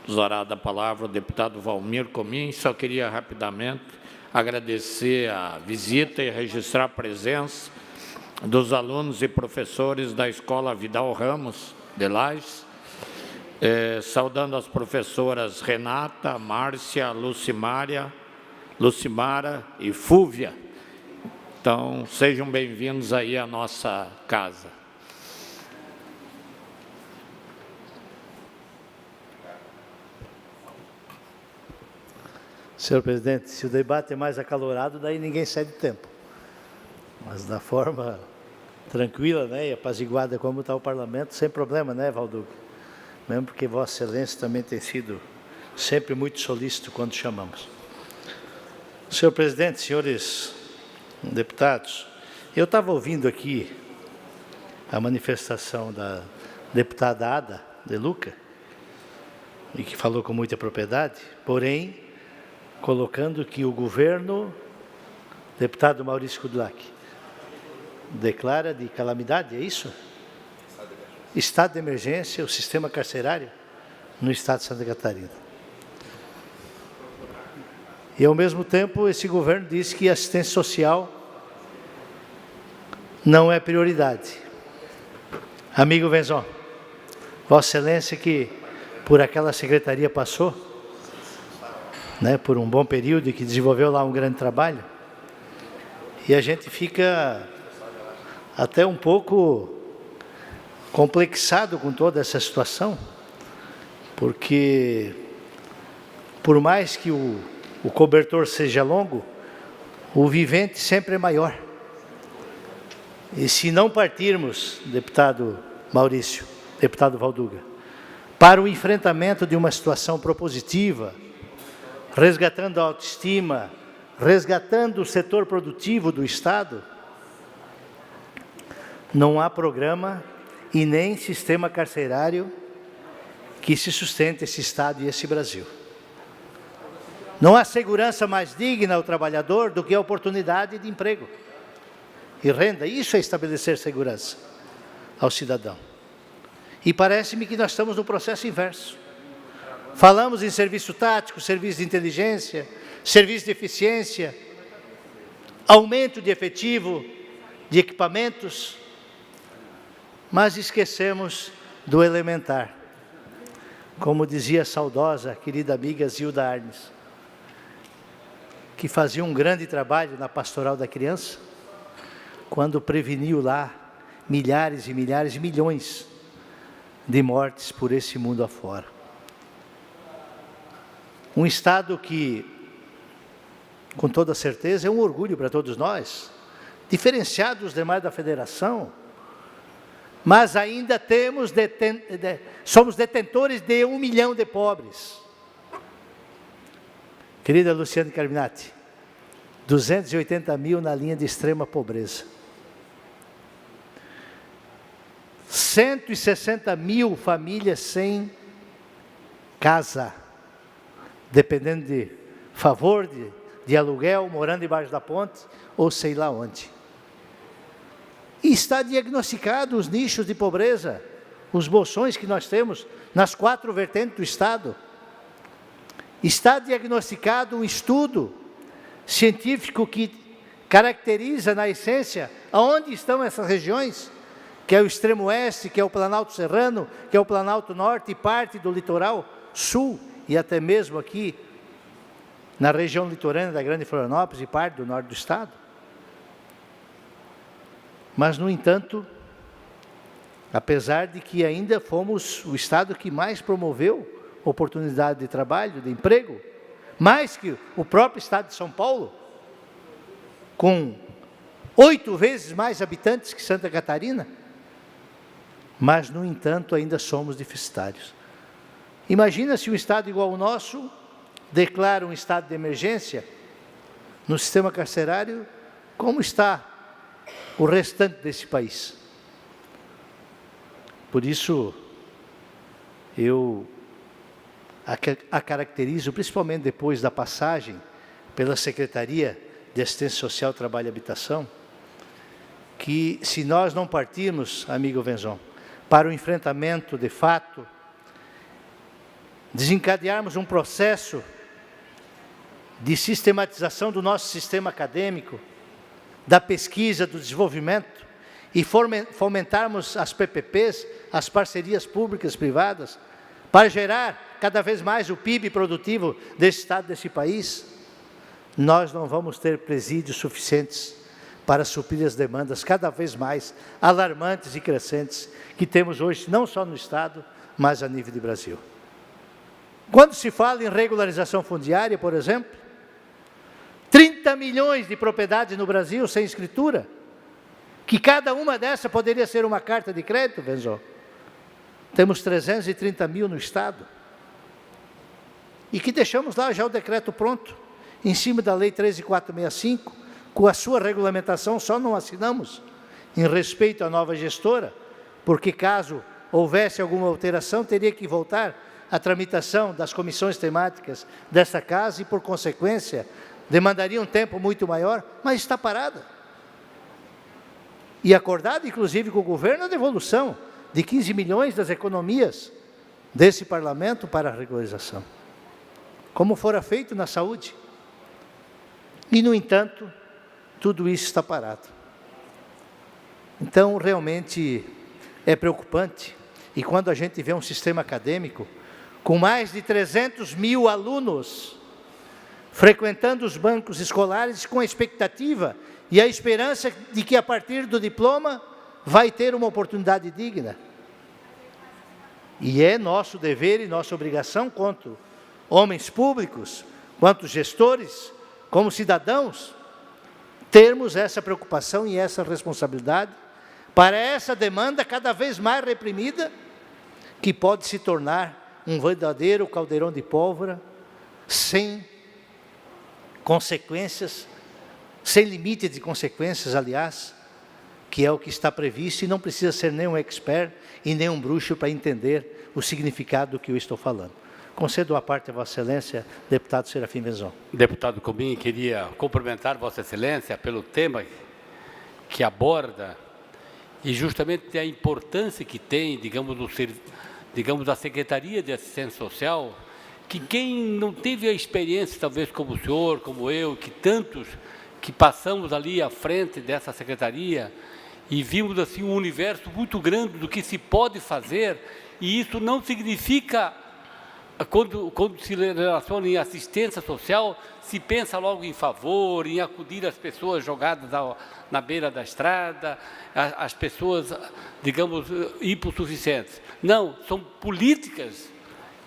usará da palavra o deputado Valmir Comim. Só queria rapidamente agradecer a visita e registrar a presença dos alunos e professores da Escola Vidal Ramos de Lages, saudando as professoras Renata, Márcia, Lucimara e Fúvia. Então, sejam bem-vindos aí à nossa casa. Senhor presidente, se o debate é mais acalorado, daí ninguém cede tempo. Mas da forma tranquila, né, e apaziguada como está o parlamento, sem problema, né, Valduga? Mesmo porque Vossa Excelência também tem sido sempre muito solícito quando chamamos. Senhor presidente, senhores deputados, eu estava ouvindo aqui a manifestação da deputada Ada de Luca, e que falou com muita propriedade, porém, colocando que o governo, deputado Maurício Kudlak, declara de calamidade, é isso? Estado de emergência, o sistema carcerário no estado de Santa Catarina. E, ao mesmo tempo, esse governo diz que a assistência social não é prioridade. Amigo Venzon, Vossa Excelência que por aquela secretaria passou, né, por um bom período e que desenvolveu lá um grande trabalho, e a gente fica até um pouco complexado com toda essa situação, porque por mais que o cobertor seja longo, o vivente sempre é maior. E se não partirmos, deputado Maurício, deputado Valduga, para o enfrentamento de uma situação propositiva, resgatando a autoestima, resgatando o setor produtivo do Estado, não há programa e nem sistema carcerário que se sustente esse Estado e esse Brasil. Não há segurança mais digna ao trabalhador do que a oportunidade de emprego e renda. Isso é estabelecer segurança ao cidadão. E parece-me que nós estamos no processo inverso. Falamos em serviço tático, serviço de inteligência, serviço de eficiência, aumento de efetivo, de equipamentos, mas esquecemos do elementar. Como dizia a saudosa, querida amiga Zilda Arnes, que fazia um grande trabalho na pastoral da criança, quando preveniu lá milhares e milhares, milhões de mortes por esse mundo afora. Um Estado que, com toda certeza, é um orgulho para todos nós, diferenciado dos demais da Federação, mas ainda somos detentores de 1 milhão de pobres. Querida Luciane Carminati, 280 mil na linha de extrema pobreza. 160 mil famílias sem casa, dependendo de favor, de aluguel, morando debaixo da ponte, ou sei lá onde. E está diagnosticado os nichos de pobreza, os bolsões que nós temos nas 4 vertentes do Estado. Está diagnosticado um estudo científico que caracteriza, na essência, aonde estão essas regiões, que é o extremo oeste, que é o Planalto Serrano, que é o Planalto Norte e parte do litoral sul, e até mesmo aqui na região litorânea da Grande Florianópolis e parte do norte do estado. Mas, no entanto, apesar de que ainda fomos o estado que mais promoveu oportunidade de trabalho, de emprego, mais que o próprio estado de São Paulo, com 8 vezes mais habitantes que Santa Catarina, mas, no entanto, ainda somos deficitários. Imagina se um estado igual ao nosso declara um estado de emergência no sistema carcerário, como está o restante desse país. Por isso, eu a caracterizo, principalmente depois da passagem pela Secretaria de Assistência Social, Trabalho e Habitação, que se nós não partirmos, amigo Venzon, para o enfrentamento de fato, desencadearmos um processo de sistematização do nosso sistema acadêmico, da pesquisa, do desenvolvimento, e fomentarmos as PPPs, as parcerias públicas privadas, para gerar cada vez mais o PIB produtivo desse estado, desse país, nós não vamos ter presídios suficientes para suprir as demandas cada vez mais alarmantes e crescentes que temos hoje, não só no estado, mas a nível de Brasil. Quando se fala em regularização fundiária, por exemplo, 30 milhões de propriedades no Brasil sem escritura, que cada uma dessas poderia ser uma carta de crédito, Venzon. Temos 330 mil no estado. E que deixamos lá já o decreto pronto, em cima da Lei 13.465, com a sua regulamentação, só não assinamos, em respeito à nova gestora, porque caso houvesse alguma alteração, teria que voltar à tramitação das comissões temáticas dessa casa e, por consequência, demandaria um tempo muito maior, mas está parada. E acordado, inclusive, com o governo, a devolução de 15 milhões das economias desse parlamento para a regularização, como fora feito na saúde. E, no entanto, tudo isso está parado. Então, realmente, é preocupante. E quando a gente vê um sistema acadêmico com mais de 300 mil alunos frequentando os bancos escolares com a expectativa e a esperança de que, a partir do diploma, vai ter uma oportunidade digna. E é nosso dever e nossa obrigação, quanto homens públicos, quanto gestores, como cidadãos, termos essa preocupação e essa responsabilidade para essa demanda cada vez mais reprimida, que pode se tornar um verdadeiro caldeirão de pólvora, sem consequências, sem limite de consequências, aliás, que é o que está previsto, e não precisa ser nem um expert e nem um bruxo para entender o significado do que eu estou falando. Concedo a parte a Vossa Excelência, deputado Serafim Venzon. Deputado Comin, queria cumprimentar Vossa Excelência pelo tema que aborda e justamente a importância que tem, digamos, a Secretaria de Assistência Social, que quem não teve a experiência, talvez como o senhor, como eu, que tantos que passamos ali à frente dessa secretaria e vimos assim um universo muito grande do que se pode fazer, e isso não significa, quando se relaciona em assistência social, se pensa logo em favor, em acudir às pessoas jogadas na beira da estrada, as pessoas, digamos, hipossuficientes. Não, são políticas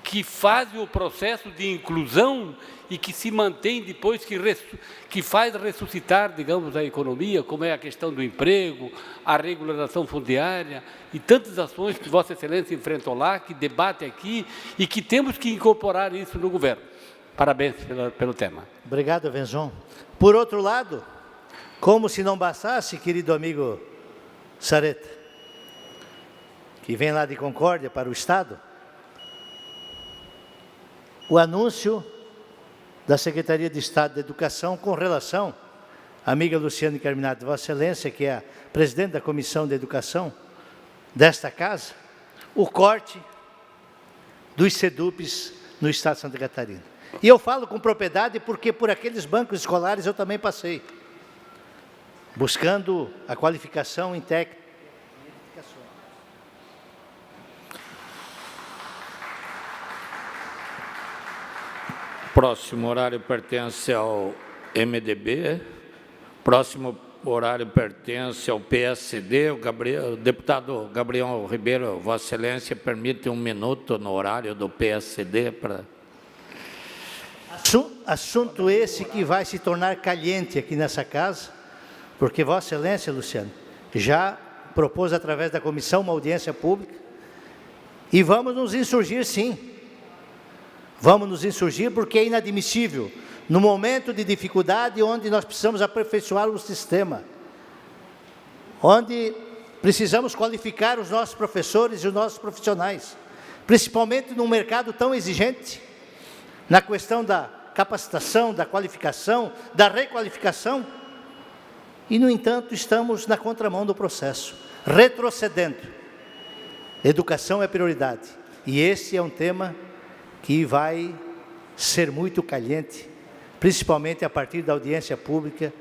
que fazem o processo de inclusão e que se mantém depois, que faz ressuscitar, digamos, a economia, como é a questão do emprego, a regularização fundiária e tantas ações que Vossa Excelência enfrentou lá, que debate aqui e que temos que incorporar isso no governo. Parabéns pelo tema. Obrigado, Venzon. Por outro lado, como se não bastasse, querido amigo Sareta, que vem lá de Concórdia para o Estado, o anúncio da Secretaria de Estado de Educação com relação à amiga Luciane Carminato, Vossa Excelência, que é a presidente da Comissão de Educação desta casa, o corte dos SEDUPs no Estado de Santa Catarina. E eu falo com propriedade porque por aqueles bancos escolares eu também passei, buscando a qualificação em técnica. Próximo horário pertence ao MDB. Próximo horário pertence ao PSD. O deputado Gabriel Ribeiro, Vossa Excelência, permite 1 minuto no horário do PSD para... Assunto esse que vai se tornar caliente aqui nessa casa, porque Vossa Excelência, Luciano, já propôs através da comissão uma audiência pública, e vamos nos insurgir sim. Vamos nos insurgir porque é inadmissível, no momento de dificuldade, onde nós precisamos aperfeiçoar o sistema, onde precisamos qualificar os nossos professores e os nossos profissionais, principalmente num mercado tão exigente, na questão da capacitação, da qualificação, da requalificação, e, no entanto, estamos na contramão do processo, retrocedendo. Educação é prioridade, e esse é um tema que vai ser muito caliente, principalmente a partir da audiência pública,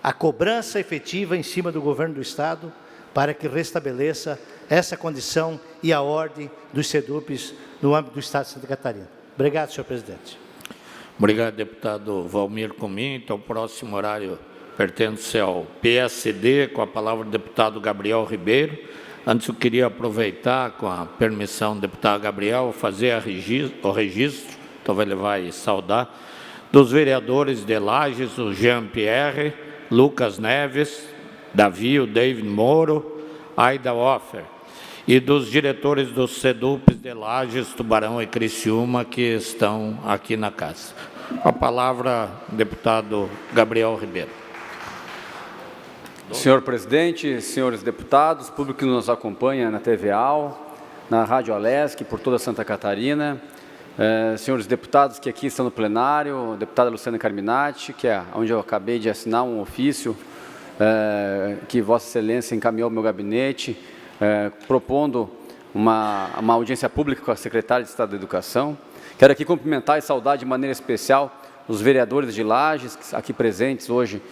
a cobrança efetiva em cima do governo do Estado, para que restabeleça essa condição e a ordem dos SEDUPs no âmbito do Estado de Santa Catarina. Obrigado, senhor presidente. Obrigado, deputado Valmir Cumim. Então, o próximo horário pertence ao PSD, com a palavra o deputado Gabriel Ribeiro. Antes, eu queria aproveitar, com a permissão do deputado Gabriel, fazer o registro, então vai levar e saudar, dos vereadores de Lages, o Jean-Pierre, Lucas Neves, Davi, o David Moro, Aida Offer, e dos diretores dos SEDUPs de Lages, Tubarão e Criciúma, que estão aqui na casa. Com a palavra, o deputado Gabriel Ribeiro. Senhor presidente, senhores deputados, público que nos acompanha na TVAL, na Rádio Alesc, por toda Santa Catarina, senhores deputados que aqui estão no plenário, deputada Luciana Carminati, que é onde eu acabei de assinar um ofício que Vossa Excelência encaminhou ao meu gabinete, propondo uma audiência pública com a secretária de Estado da Educação. Quero aqui cumprimentar e saudar de maneira especial os vereadores de Lages, aqui presentes hoje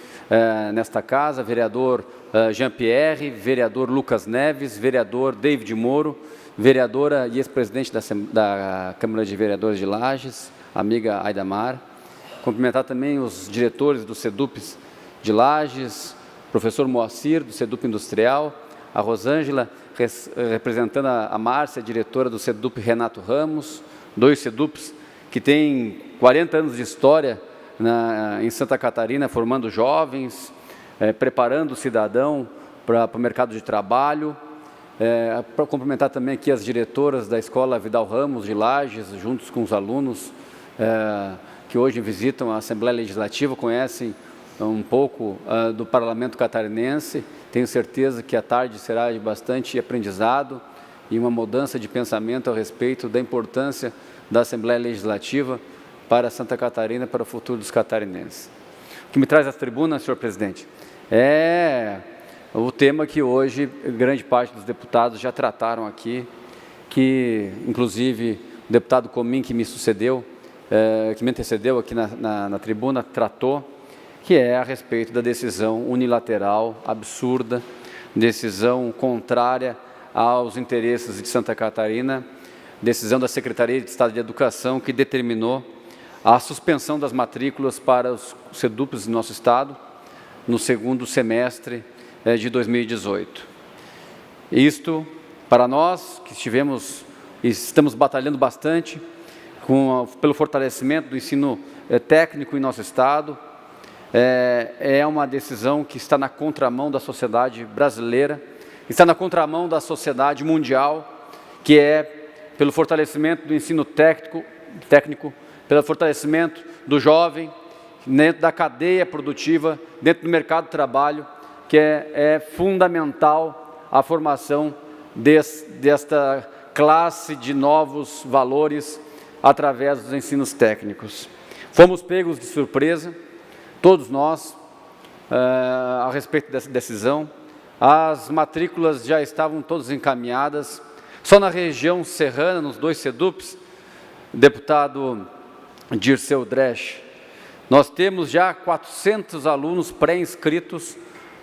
nesta casa, vereador Jean-Pierre, vereador Lucas Neves, vereador David Moro, vereadora e ex-presidente da Câmara de Vereadores de Lages, amiga Aidamar. Cumprimentar também os diretores do SEDUPs de Lages, professor Moacir, do SEDUP Industrial, a Rosângela, representando a Márcia, diretora do SEDUP Renato Ramos, dois SEDUPs que têm 40 anos de história em Santa Catarina, formando jovens, preparando o cidadão para o mercado de trabalho. Para cumprimentar também aqui as diretoras da Escola Vidal Ramos de Lages, juntos com os alunos que hoje visitam a Assembleia Legislativa, conhecem um pouco do Parlamento Catarinense. Tenho certeza que a tarde será de bastante aprendizado e uma mudança de pensamento a respeito da importância da Assembleia Legislativa para Santa Catarina, para o futuro dos catarinenses. O que me traz à tribuna, senhor presidente, é o tema que hoje grande parte dos deputados já trataram aqui, que inclusive o deputado Comim, que me sucedeu, que me antecedeu aqui na tribuna, tratou, que é a respeito da decisão unilateral, absurda, decisão contrária aos interesses de Santa Catarina, decisão da Secretaria de Estado de Educação, que determinou a suspensão das matrículas para os SEDUPs do nosso Estado no segundo semestre de 2018. Isto, para nós, que estamos batalhando bastante pelo fortalecimento do ensino técnico em nosso Estado, é uma decisão que está na contramão da sociedade brasileira, está na contramão da sociedade mundial, que é pelo fortalecimento do ensino técnico, pelo fortalecimento do jovem, dentro da cadeia produtiva, dentro do mercado de trabalho, que é fundamental a formação desta classe de novos valores através dos ensinos técnicos. Fomos pegos de surpresa, todos nós, a respeito dessa decisão. As matrículas já estavam todas encaminhadas, só na região serrana, nos dois SEDUPs, deputado Dirceu Dresch, nós temos já 400 alunos pré-inscritos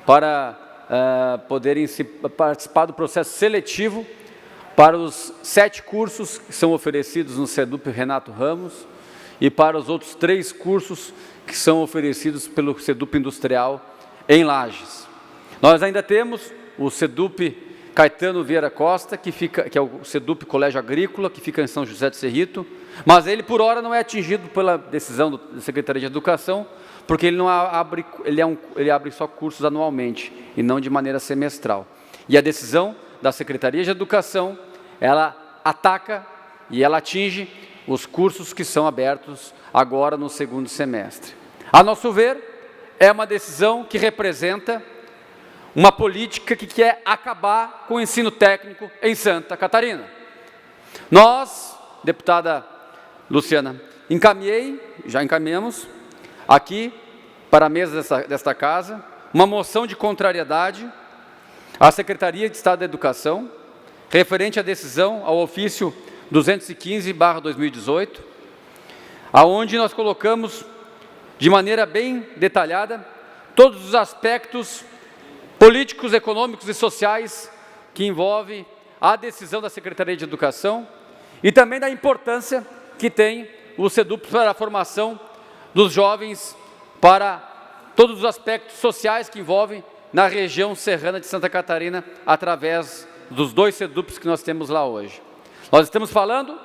para poderem participar do processo seletivo para os 7 cursos que são oferecidos no SEDUP Renato Ramos e para os outros 3 cursos que são oferecidos pelo SEDUP Industrial em Lages. Nós ainda temos o SEDUP Caetano Vieira Costa, que é o SEDUP Colégio Agrícola, que fica em São José do Cerrito, mas ele, por hora, não é atingido pela decisão da Secretaria de Educação, porque ele abre só cursos anualmente, e não de maneira semestral. E a decisão da Secretaria de Educação, ela ataca e ela atinge os cursos que são abertos agora no segundo semestre. A nosso ver, é uma decisão que representa uma política que quer acabar com o ensino técnico em Santa Catarina. Nós, deputada Luciana, já encaminhamos aqui para a mesa desta casa uma moção de contrariedade à Secretaria de Estado da Educação, referente à decisão ao ofício 215/2018, aonde nós colocamos de maneira bem detalhada todos os aspectos políticos, econômicos e sociais que envolvem a decisão da Secretaria de Educação e também da importância que tem o SEDUP para a formação dos jovens, para todos os aspectos sociais que envolvem na região serrana de Santa Catarina, através dos 2 SEDUPs que nós temos lá hoje. Nós estamos falando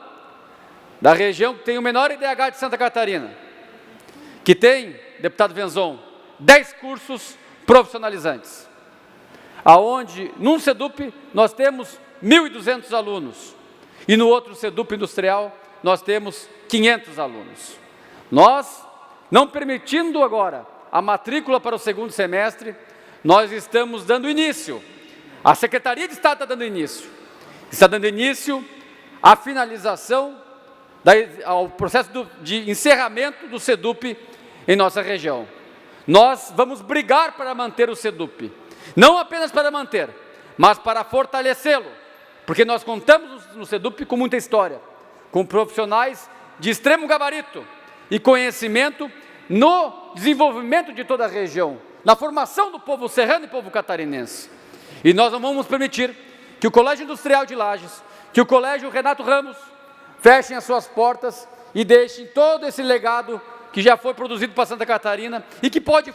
da região que tem o menor IDH de Santa Catarina, que tem, deputado Venzon, 10 cursos profissionalizantes, aonde num SEDUP nós temos 1.200 alunos e no outro SEDUP industrial nós temos 500 alunos. Nós, não permitindo agora a matrícula para o segundo semestre, nós estamos dando início, a Secretaria de Estado está dando início à finalização, ao processo de encerramento do SEDUP em nossa região. Nós vamos brigar para manter o SEDUP, não apenas para manter, mas para fortalecê-lo, porque nós contamos no SEDUP com muita história, com profissionais de extremo gabarito e conhecimento no desenvolvimento de toda a região, na formação do povo serrano e povo catarinense. E nós não vamos permitir que o Colégio Industrial de Lages, que o Colégio Renato Ramos fechem as suas portas e deixem todo esse legado que já foi produzido para Santa Catarina e que pode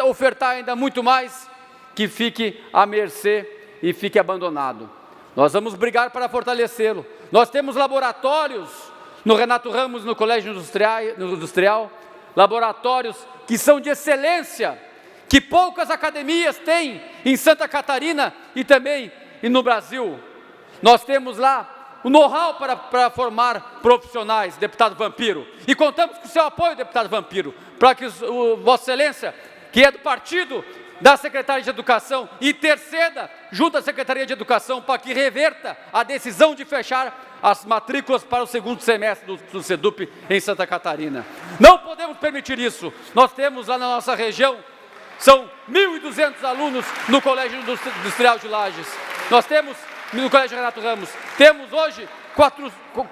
ofertar ainda muito mais, que fique à mercê e fique abandonado. Nós vamos brigar para fortalecê-lo. Nós temos laboratórios no Renato Ramos, no Colégio Industrial, laboratórios que são de excelência, que poucas academias têm em Santa Catarina e também no Brasil. Nós temos lá o know-how para formar profissionais, deputado Vampiro, e contamos com o seu apoio, deputado Vampiro, para que Vossa Excelência, que é do partido da Secretaria de Educação, interceda junto à Secretaria de Educação para que reverta a decisão de fechar as matrículas para o segundo semestre do SEDUP em Santa Catarina. Não podemos permitir isso. Nós temos lá na nossa região, são 1.200 alunos no Colégio Industrial de Lages. Nós temos no Colégio Renato Ramos, temos hoje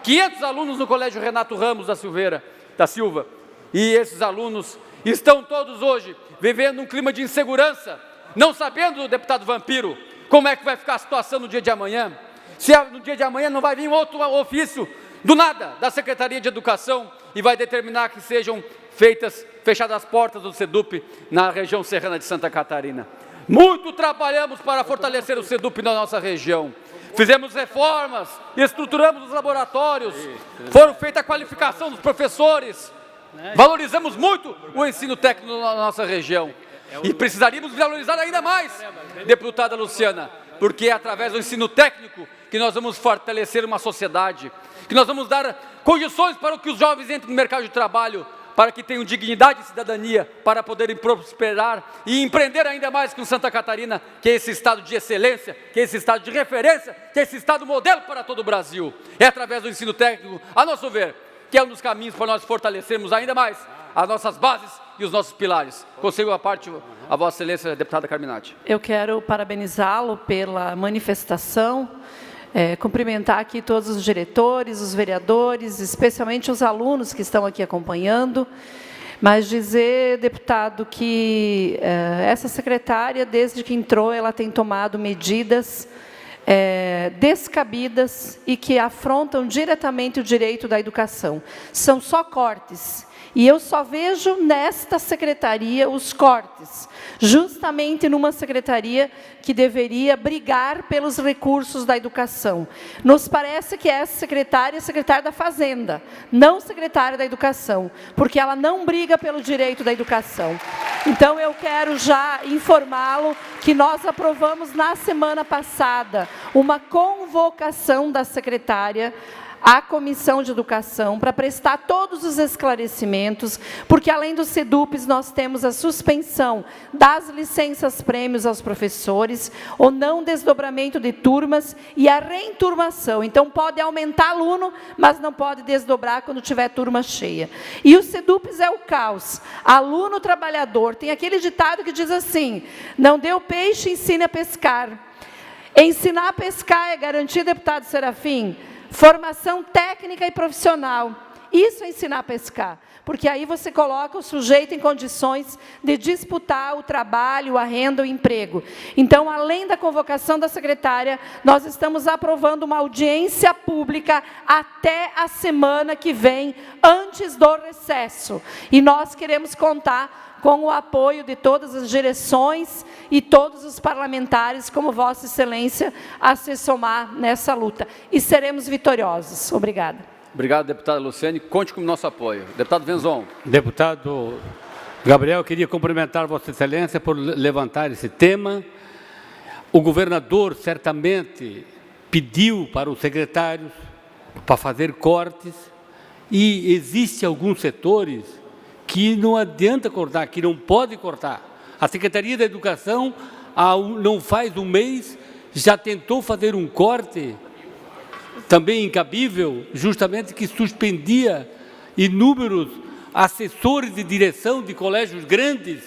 500 alunos no Colégio Renato Ramos da Silva. E esses alunos estão todos hoje vivendo um clima de insegurança, não sabendo, deputado Vampiro, como é que vai ficar a situação no dia de amanhã. Se no dia de amanhã não vai vir um outro ofício do nada da Secretaria de Educação e vai determinar que sejam fechadas as portas do SEDUP na região serrana de Santa Catarina. Muito trabalhamos para fortalecer o SEDUP na nossa região. Fizemos reformas, estruturamos os laboratórios, foram feita a qualificação dos professores, valorizamos muito o ensino técnico na nossa região. E precisaríamos valorizar ainda mais, deputada Luciana, porque é através do ensino técnico que nós vamos fortalecer uma sociedade, que nós vamos dar condições para que os jovens entrem no mercado de trabalho, para que tenham dignidade e cidadania, para poderem prosperar e empreender ainda mais com Santa Catarina, que é esse estado de excelência, que é esse estado de referência, que é esse estado modelo para todo o Brasil. É através do ensino técnico, a nosso ver, que é um dos caminhos para nós fortalecermos ainda mais as nossas bases e os nossos pilares. Consigo a parte, a Vossa Excelência, deputada Carminati. Eu quero parabenizá-lo pela manifestação, cumprimentar aqui todos os diretores, os vereadores, especialmente os alunos que estão aqui acompanhando, mas dizer, deputado, que essa secretária, desde que entrou, ela tem tomado medidas descabidas e que afrontam diretamente o direito da educação. São só cortes. E eu só vejo nesta secretaria os cortes, justamente numa secretaria que deveria brigar pelos recursos da educação. Nos parece que essa secretária é secretária da Fazenda, não secretária da Educação, porque ela não briga pelo direito da educação. Então, eu quero já informá-lo que nós aprovamos na semana passada uma convocação da secretária à Comissão de Educação para prestar todos os esclarecimentos, porque além dos SEDUPs nós temos a suspensão das licenças-prêmios aos professores, o não desdobramento de turmas e a reenturmação. Então, pode aumentar aluno, mas não pode desdobrar quando tiver turma cheia. E os SEDUPs é o caos. Aluno trabalhador, tem aquele ditado que diz assim, não deu peixe, ensine a pescar. Ensinar a pescar é garantir, deputado Serafim, formação técnica e profissional. Isso é ensinar a pescar, porque aí você coloca o sujeito em condições de disputar o trabalho, a renda, o emprego. Então, além da convocação da secretária, nós estamos aprovando uma audiência pública até a semana que vem, antes do recesso. E nós queremos contar com o apoio de todas as direções e todos os parlamentares, como Vossa Excelência, a se somar nessa luta. E seremos vitoriosos. Obrigada. Obrigado, deputada Luciane. Conte com o nosso apoio. Deputado Venzon. Deputado Gabriel, queria cumprimentar Vossa Excelência por levantar esse tema. O governador certamente pediu para os secretários para fazer cortes e existem alguns setores que não adianta cortar, que não pode cortar. A Secretaria da Educação, não faz um mês, já tentou fazer um corte, também incabível, justamente que suspendia inúmeros assessores de direção de colégios grandes,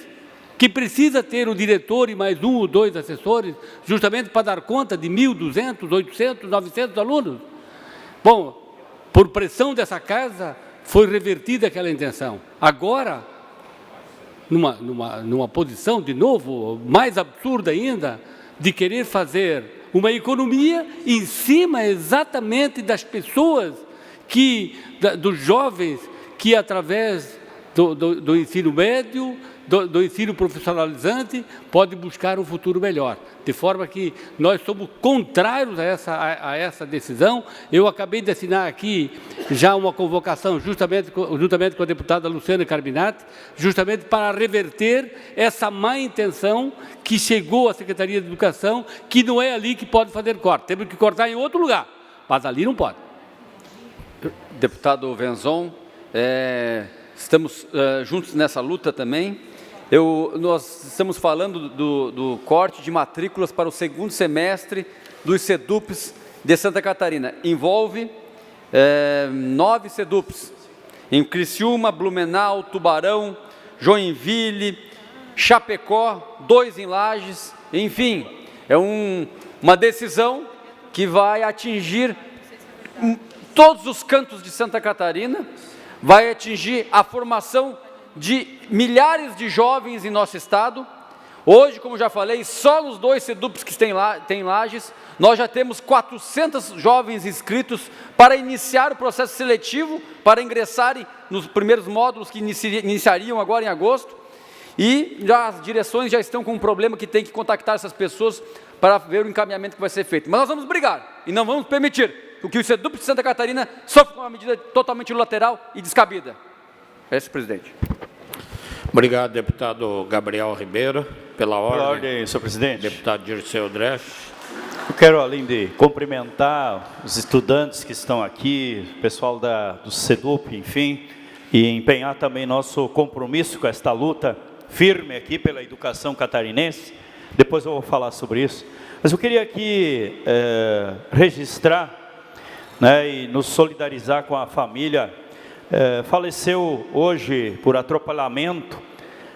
que precisa ter o diretor e mais 1 ou 2 assessores, justamente para dar conta de 1.200, 800, 900 alunos. Bom, por pressão dessa casa, foi revertida aquela intenção. Agora, numa posição, de novo, mais absurda ainda, de querer fazer uma economia em cima exatamente das pessoas, dos jovens que, através do ensino médio, do ensino profissionalizante, pode buscar um futuro melhor. De forma que nós somos contrários a essa decisão. Eu acabei de assinar aqui já uma convocação, juntamente com a deputada Luciana Carminati, justamente para reverter essa má intenção que chegou à Secretaria de Educação, que não é ali que pode fazer corte. Temos que cortar em outro lugar, mas ali não pode. Deputado Venzon, estamos juntos nessa luta também. Nós estamos falando do corte de matrículas para o segundo semestre dos SEDUPs de Santa Catarina. Envolve 9 SEDUPs, em Criciúma, Blumenau, Tubarão, Joinville, Chapecó, 2 em Lages, enfim, é uma decisão que vai atingir todos os cantos de Santa Catarina, vai atingir a formação de milhares de jovens em nosso estado. Hoje, como já falei, só nos 2 SEDUPs que tem Lages, nós já temos 400 jovens inscritos para iniciar o processo seletivo, para ingressarem nos primeiros módulos que iniciariam agora em agosto, e as direções já estão com um problema que tem que contactar essas pessoas para ver o encaminhamento que vai ser feito. Mas nós vamos brigar e não vamos permitir que os SEDUPs de Santa Catarina sofram com uma medida totalmente unilateral e descabida. É isso, presidente. Obrigado, deputado Gabriel Ribeiro, pela ordem. Pela ordem, senhor presidente. Deputado Dirceu Dresch. Eu quero, além de cumprimentar os estudantes que estão aqui, o pessoal do SEDUP, enfim, e empenhar também nosso compromisso com esta luta firme aqui pela educação catarinense. Depois eu vou falar sobre isso. Mas eu queria aqui registrar, né, e nos solidarizar com a família. Faleceu hoje por atropelamento,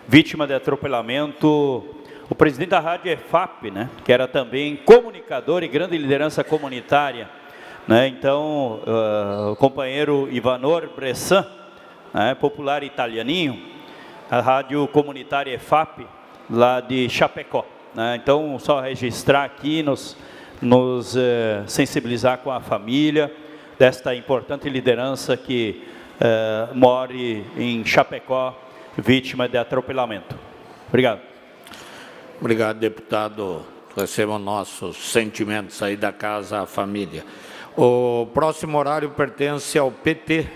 vítima de atropelamento, o presidente da Rádio EFAP, né, que era também comunicador e grande liderança comunitária, né, então o companheiro Ivanor Bressan, né, popular italianinho, a rádio comunitária EFAP, lá de Chapecó, né, então só registrar aqui, nos nos sensibilizar com a família desta importante liderança que mora em Chapecó, vítima de atropelamento. Obrigado. Obrigado, deputado. Recebam nossos sentimentos aí da casa à família. O próximo horário pertence ao PT.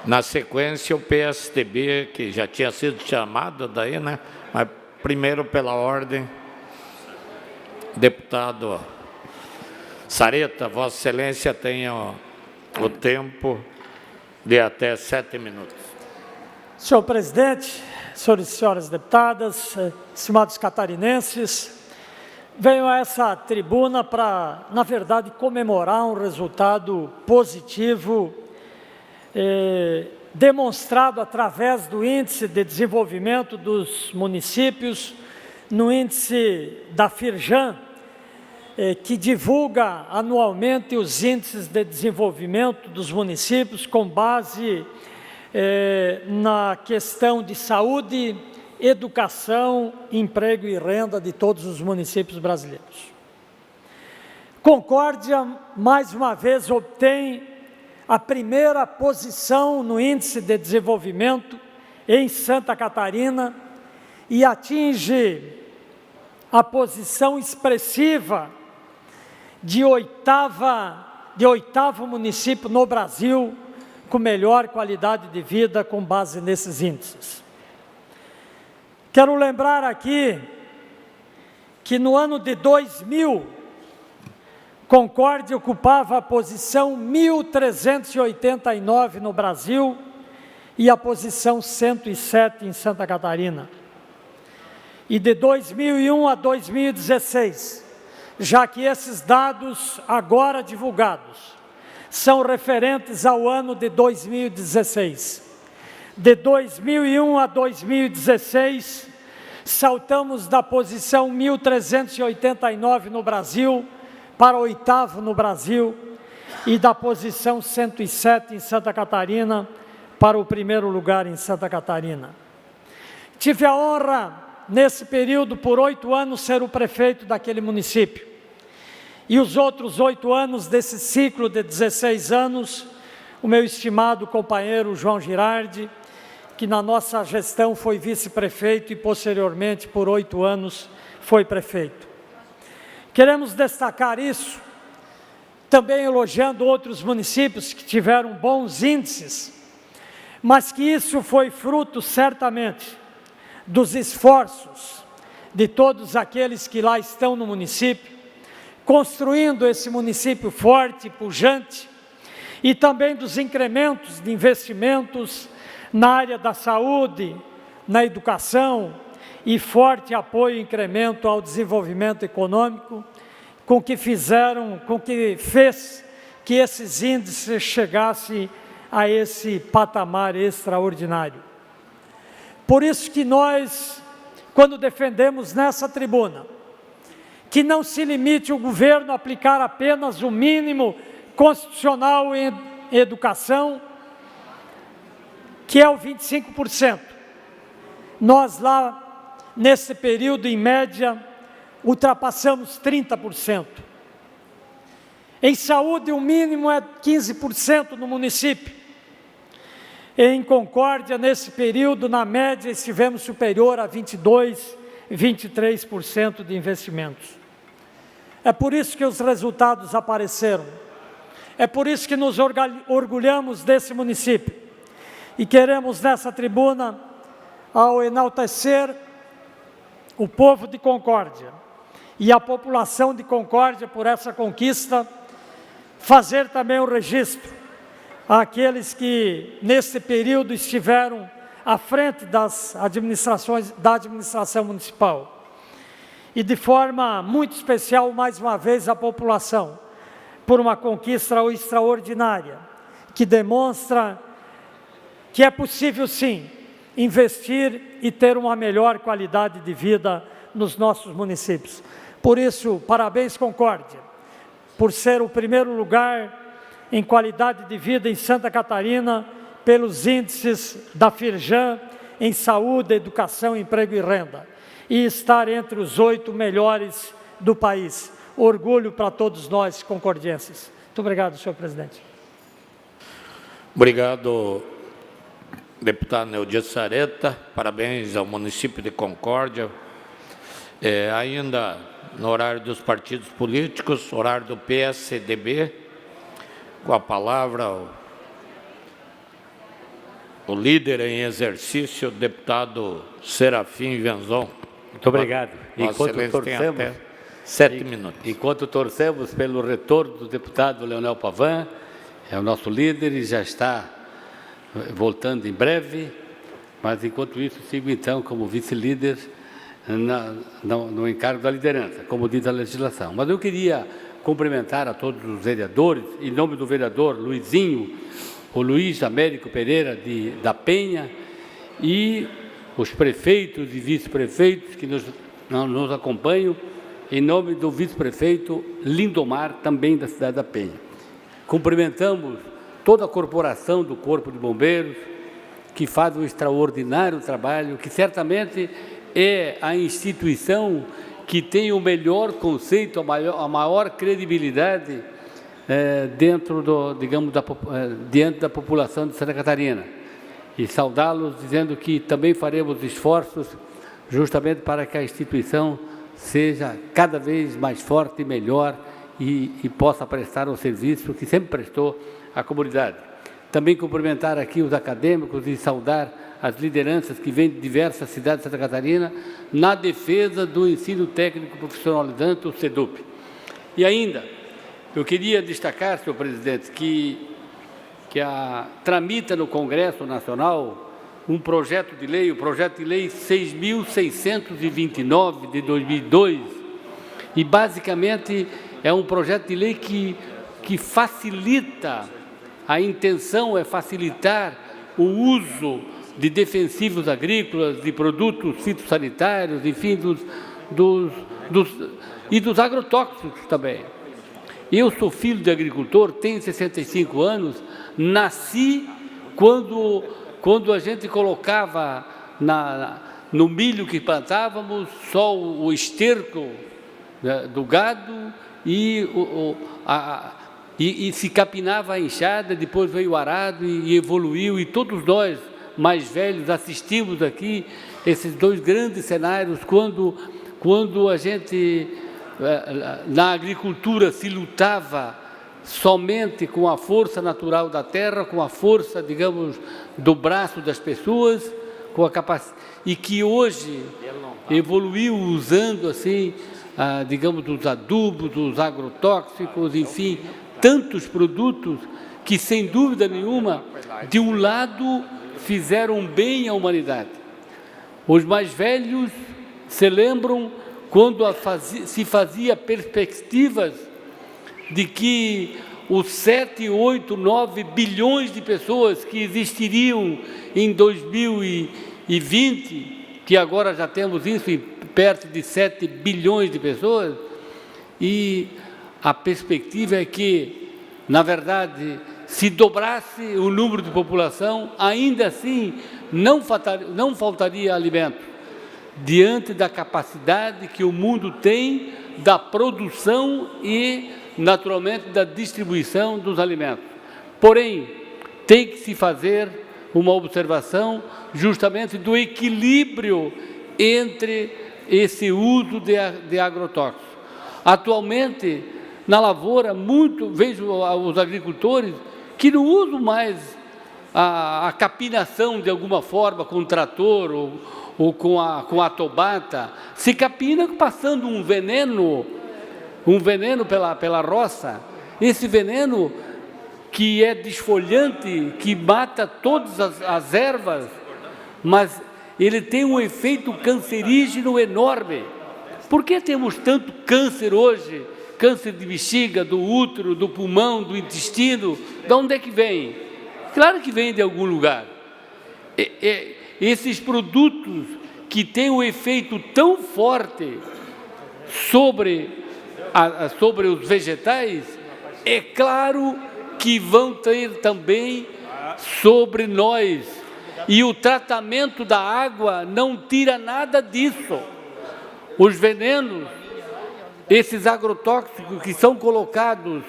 Na sequência, o PSDB, que já tinha sido chamado daí, né? Mas primeiro, pela ordem, deputado Sareta, Vossa Excelência tem o tempo de até 7 minutos. Senhor presidente, senhores e senhoras deputadas, estimados catarinenses, venho a essa tribuna para, na verdade, comemorar um resultado positivo demonstrado através do Índice de Desenvolvimento dos Municípios, no índice da Firjan, que divulga anualmente os índices de desenvolvimento dos municípios com base na questão de saúde, educação, emprego e renda de todos os municípios brasileiros. Concórdia, mais uma vez, obtém a primeira posição no Índice de Desenvolvimento em Santa Catarina e atinge a posição expressiva de oitavo município no Brasil com melhor qualidade de vida com base nesses índices. Quero lembrar aqui que no ano de 2000, Concórdia ocupava a posição 1389 no Brasil e a posição 107 em Santa Catarina. E de 2001 a 2016, já que esses dados agora divulgados são referentes ao ano de 2016. De 2001 a 2016, saltamos da posição 1389 no Brasil para oitavo no Brasil e da posição 107 em Santa Catarina para o primeiro lugar em Santa Catarina. Tive a honra, nesse período, por 8 anos, ser o prefeito daquele município. E os outros 8 anos desse ciclo de 16 anos, o meu estimado companheiro João Girardi, que na nossa gestão foi vice-prefeito e posteriormente, por 8 anos, foi prefeito. Queremos destacar isso, também elogiando outros municípios que tiveram bons índices, mas que isso foi fruto, certamente, dos esforços de todos aqueles que lá estão no município, construindo esse município forte, pujante, e também dos incrementos de investimentos na área da saúde, na educação, e forte apoio e incremento ao desenvolvimento econômico, com que fez que esses índices chegassem a esse patamar extraordinário. Por isso que nós, quando defendemos nessa tribuna, que não se limite o governo a aplicar apenas o mínimo constitucional em educação, que é o 25%. Nós lá, nesse período, em média, ultrapassamos 30%. Em saúde, o mínimo é 15% no município. Em Concórdia, nesse período, na média, estivemos superior a 22%, 23% de investimentos. É por isso que os resultados apareceram. É por isso que nos orgulhamos desse município. E queremos, nessa tribuna, ao enaltecer o povo de Concórdia e a população de Concórdia por essa conquista, fazer também o registro àqueles que nesse período estiveram à frente da administração municipal. E de forma muito especial, mais uma vez, a população, por uma conquista extraordinária, que demonstra que é possível sim investir e ter uma melhor qualidade de vida nos nossos municípios. Por isso, parabéns Concórdia, por ser o primeiro lugar em qualidade de vida em Santa Catarina, pelos índices da Firjan em saúde, educação, emprego e renda, e estar entre os 8 melhores do país. orgulho para todos nós, concordienses. Muito obrigado, senhor presidente. Obrigado, deputado Neudi Sareta. Parabéns ao município de Concórdia. Ainda no horário dos partidos políticos, horário do PSDB, com a palavra o líder em exercício, o deputado Serafim Venzon. Muito obrigado. Enquanto torcemos, até 7 minutos. Enquanto torcemos pelo retorno do deputado Leonel Pavan, é o nosso líder e já está voltando em breve, mas enquanto isso sigo então como vice-líder no encargo da liderança, como diz a legislação. Mas eu queria cumprimentar a todos os vereadores, em nome do vereador Luizinho, o Luiz Américo Pereira da Penha e os prefeitos e vice-prefeitos que nos acompanham, em nome do vice-prefeito Lindomar, também da cidade da Penha. Cumprimentamos toda a corporação do Corpo de Bombeiros, que faz um extraordinário trabalho, que certamente é a instituição que tem o melhor conceito, a maior credibilidade dentro diante da população de Santa Catarina. E saudá-los dizendo que também faremos esforços justamente para que a instituição seja cada vez mais forte e melhor e possa prestar um serviço que sempre prestou à comunidade. Também cumprimentar aqui os acadêmicos e saudar as lideranças que vêm de diversas cidades de Santa Catarina na defesa do ensino técnico profissionalizante, o SEDUP. E ainda, eu queria destacar, senhor presidente, que tramita no Congresso Nacional um projeto de lei, o projeto de lei 6.629 de 2002, e basicamente é um projeto de lei que facilita, a intenção é facilitar o uso de defensivos agrícolas, de produtos fitossanitários, enfim, e dos agrotóxicos também. Eu sou filho de agricultor, tenho 65 anos, nasci quando a gente colocava no milho que plantávamos só o esterco, né, do gado e se capinava a enxada, depois veio o arado e evoluiu, e todos nós, mais velhos, assistimos aqui esses dois grandes cenários, quando a gente, na agricultura, se lutava somente com a força natural da terra, com a força, digamos, do braço das pessoas, com a capacidade, e que hoje evoluiu usando, assim, digamos, os adubos, os agrotóxicos, enfim, tantos produtos que, sem dúvida nenhuma, de um lado, fizeram bem à humanidade. Os mais velhos se lembram quando se fazia perspectivas de que os 7, 8, 9 bilhões de pessoas que existiriam em 2020, que agora já temos isso em perto de 7 bilhões de pessoas, e a perspectiva é que, na verdade, se dobrasse o número de população, ainda assim não faltaria alimento, diante da capacidade que o mundo tem da produção e, naturalmente, da distribuição dos alimentos. Porém, tem que se fazer uma observação justamente do equilíbrio entre esse uso de agrotóxicos. Atualmente, na lavoura, vejo os agricultores que não usam mais a capinação de alguma forma com o trator ou com a tobata, se capina passando um veneno pela roça. Esse veneno que é desfolhante, que mata todas as ervas, mas ele tem um efeito cancerígeno enorme. Por que temos tanto câncer hoje? Câncer de bexiga, do útero, do pulmão, do intestino. De onde é que vem? Claro que vem de algum lugar. Esses produtos que têm um efeito tão forte sobre os vegetais, é claro que vão ter também sobre nós. E o tratamento da água não tira nada disso. Os venenos esses agrotóxicos que são colocados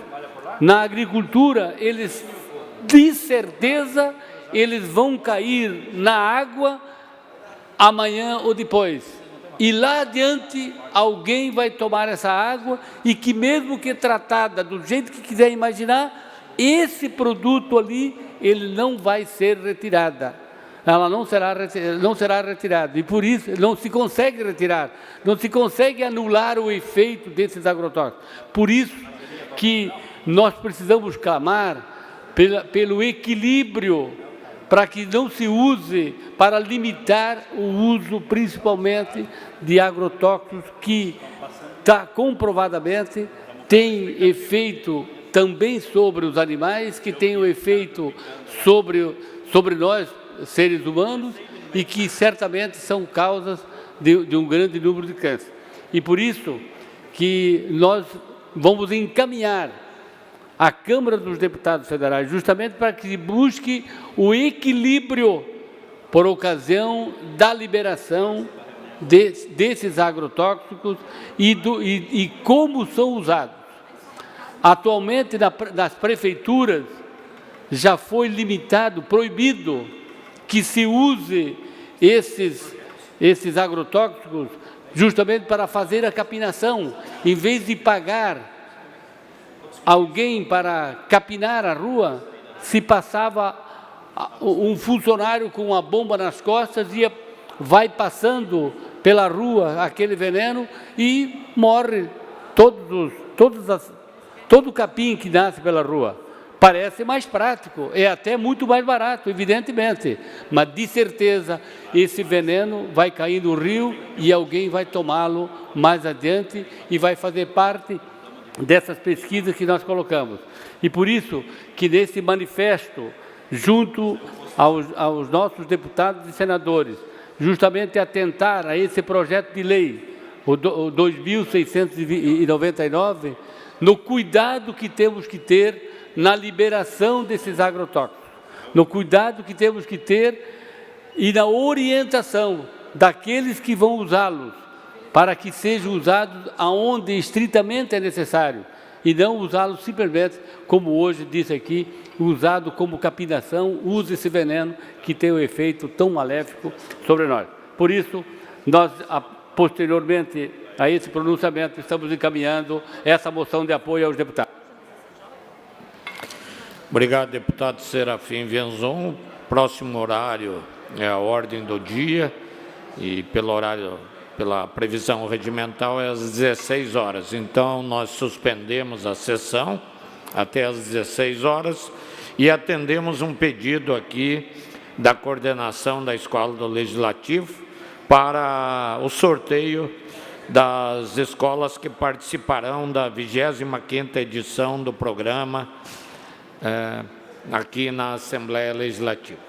na agricultura, eles, de certeza, eles vão cair na água amanhã ou depois. E lá adiante, alguém vai tomar essa água e que, mesmo que tratada do jeito que quiser imaginar, esse produto ali, ele não vai ser retirada. Ela não será retirada. E por isso, não se consegue retirar, não se consegue anular o efeito desses agrotóxicos. Por isso que nós precisamos clamar pelo equilíbrio, para que não se use para limitar o uso, principalmente, de agrotóxicos que comprovadamente tem efeito também sobre os animais, que tem um efeito sobre nós, seres humanos, e que certamente são causas de um grande número de câncer. E por isso que nós vamos encaminhar a Câmara dos Deputados Federais, justamente para que busque o equilíbrio por ocasião da liberação desses agrotóxicos e como são usados. Atualmente, nas prefeituras, já foi limitado, proibido que se use esses agrotóxicos justamente para fazer a capinação, em vez de pagar alguém para capinar a rua, se passava um funcionário com uma bomba nas costas, vai passando pela rua aquele veneno e morre todo o capim que nasce pela rua. Parece mais prático, é até muito mais barato, evidentemente, mas de certeza esse veneno vai cair no rio e alguém vai tomá-lo mais adiante e vai fazer parte dessas pesquisas que nós colocamos. E por isso que nesse manifesto, junto aos nossos deputados e senadores, justamente atentar a esse projeto de lei, o 2.699, no cuidado que temos que ter na liberação desses agrotóxicos, no cuidado que temos que ter e na orientação daqueles que vão usá-los, para que sejam usados aonde estritamente é necessário, e não usá-los simplesmente, como hoje disse aqui, usado como capinação, use esse veneno que tem um efeito tão maléfico sobre nós. Por isso, nós, posteriormente a esse pronunciamento, estamos encaminhando essa moção de apoio aos deputados. Obrigado, deputado Serafim Venzon. Próximo horário é a ordem do dia e pela previsão regimental é às 16 horas. Então, nós suspendemos a sessão até às 16 horas e atendemos um pedido aqui da coordenação da Escola do Legislativo para o sorteio das escolas que participarão da 25ª edição do programa aqui na Assembleia Legislativa.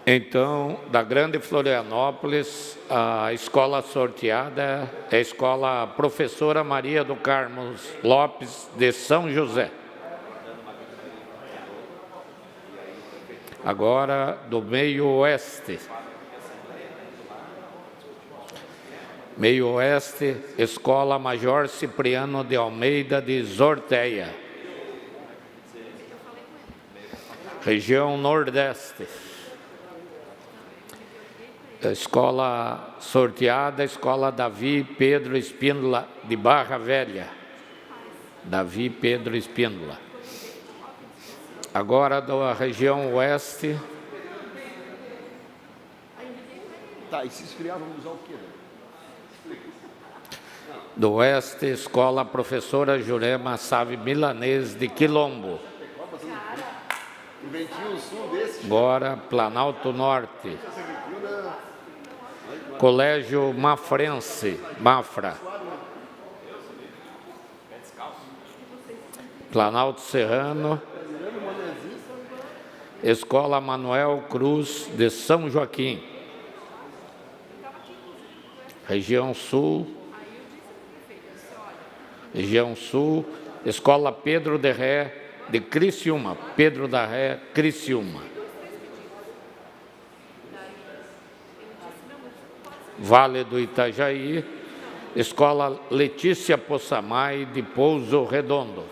Então, da Grande Florianópolis, a escola sorteada é a Escola Professora Maria do Carmo Lopes de São José. Agora, do Meio Oeste. Meio Oeste, Escola Major Cipriano de Almeida de Zorteia. Região Nordeste. Escola sorteada, Escola Davi Pedro Espíndola, de Barra Velha. Davi Pedro Espíndola. Agora, da região oeste. Tá, e se esfriar, vamos usar o quê? Do oeste, Escola Professora Jurema Save Milanês, de Quilombo. Agora, Planalto Norte. Colégio Mafrense, Mafra. Planalto Serrano. Escola Manuel Cruz de São Joaquim. Região Sul, Escola Pedro de Ré de Criciúma, Pedro da Ré, Criciúma. Vale do Itajaí, Escola Letícia Possamay de Pouso Redondo.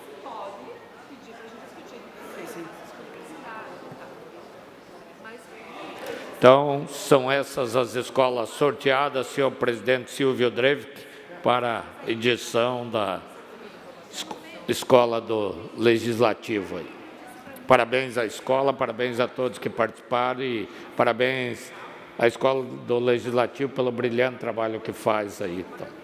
Então, são essas as escolas sorteadas, senhor presidente Silvio Drevik, para a edição da escola do Legislativo. Parabéns à escola, parabéns a todos que participaram e parabéns à escola do Legislativo pelo brilhante trabalho que faz aí. Então.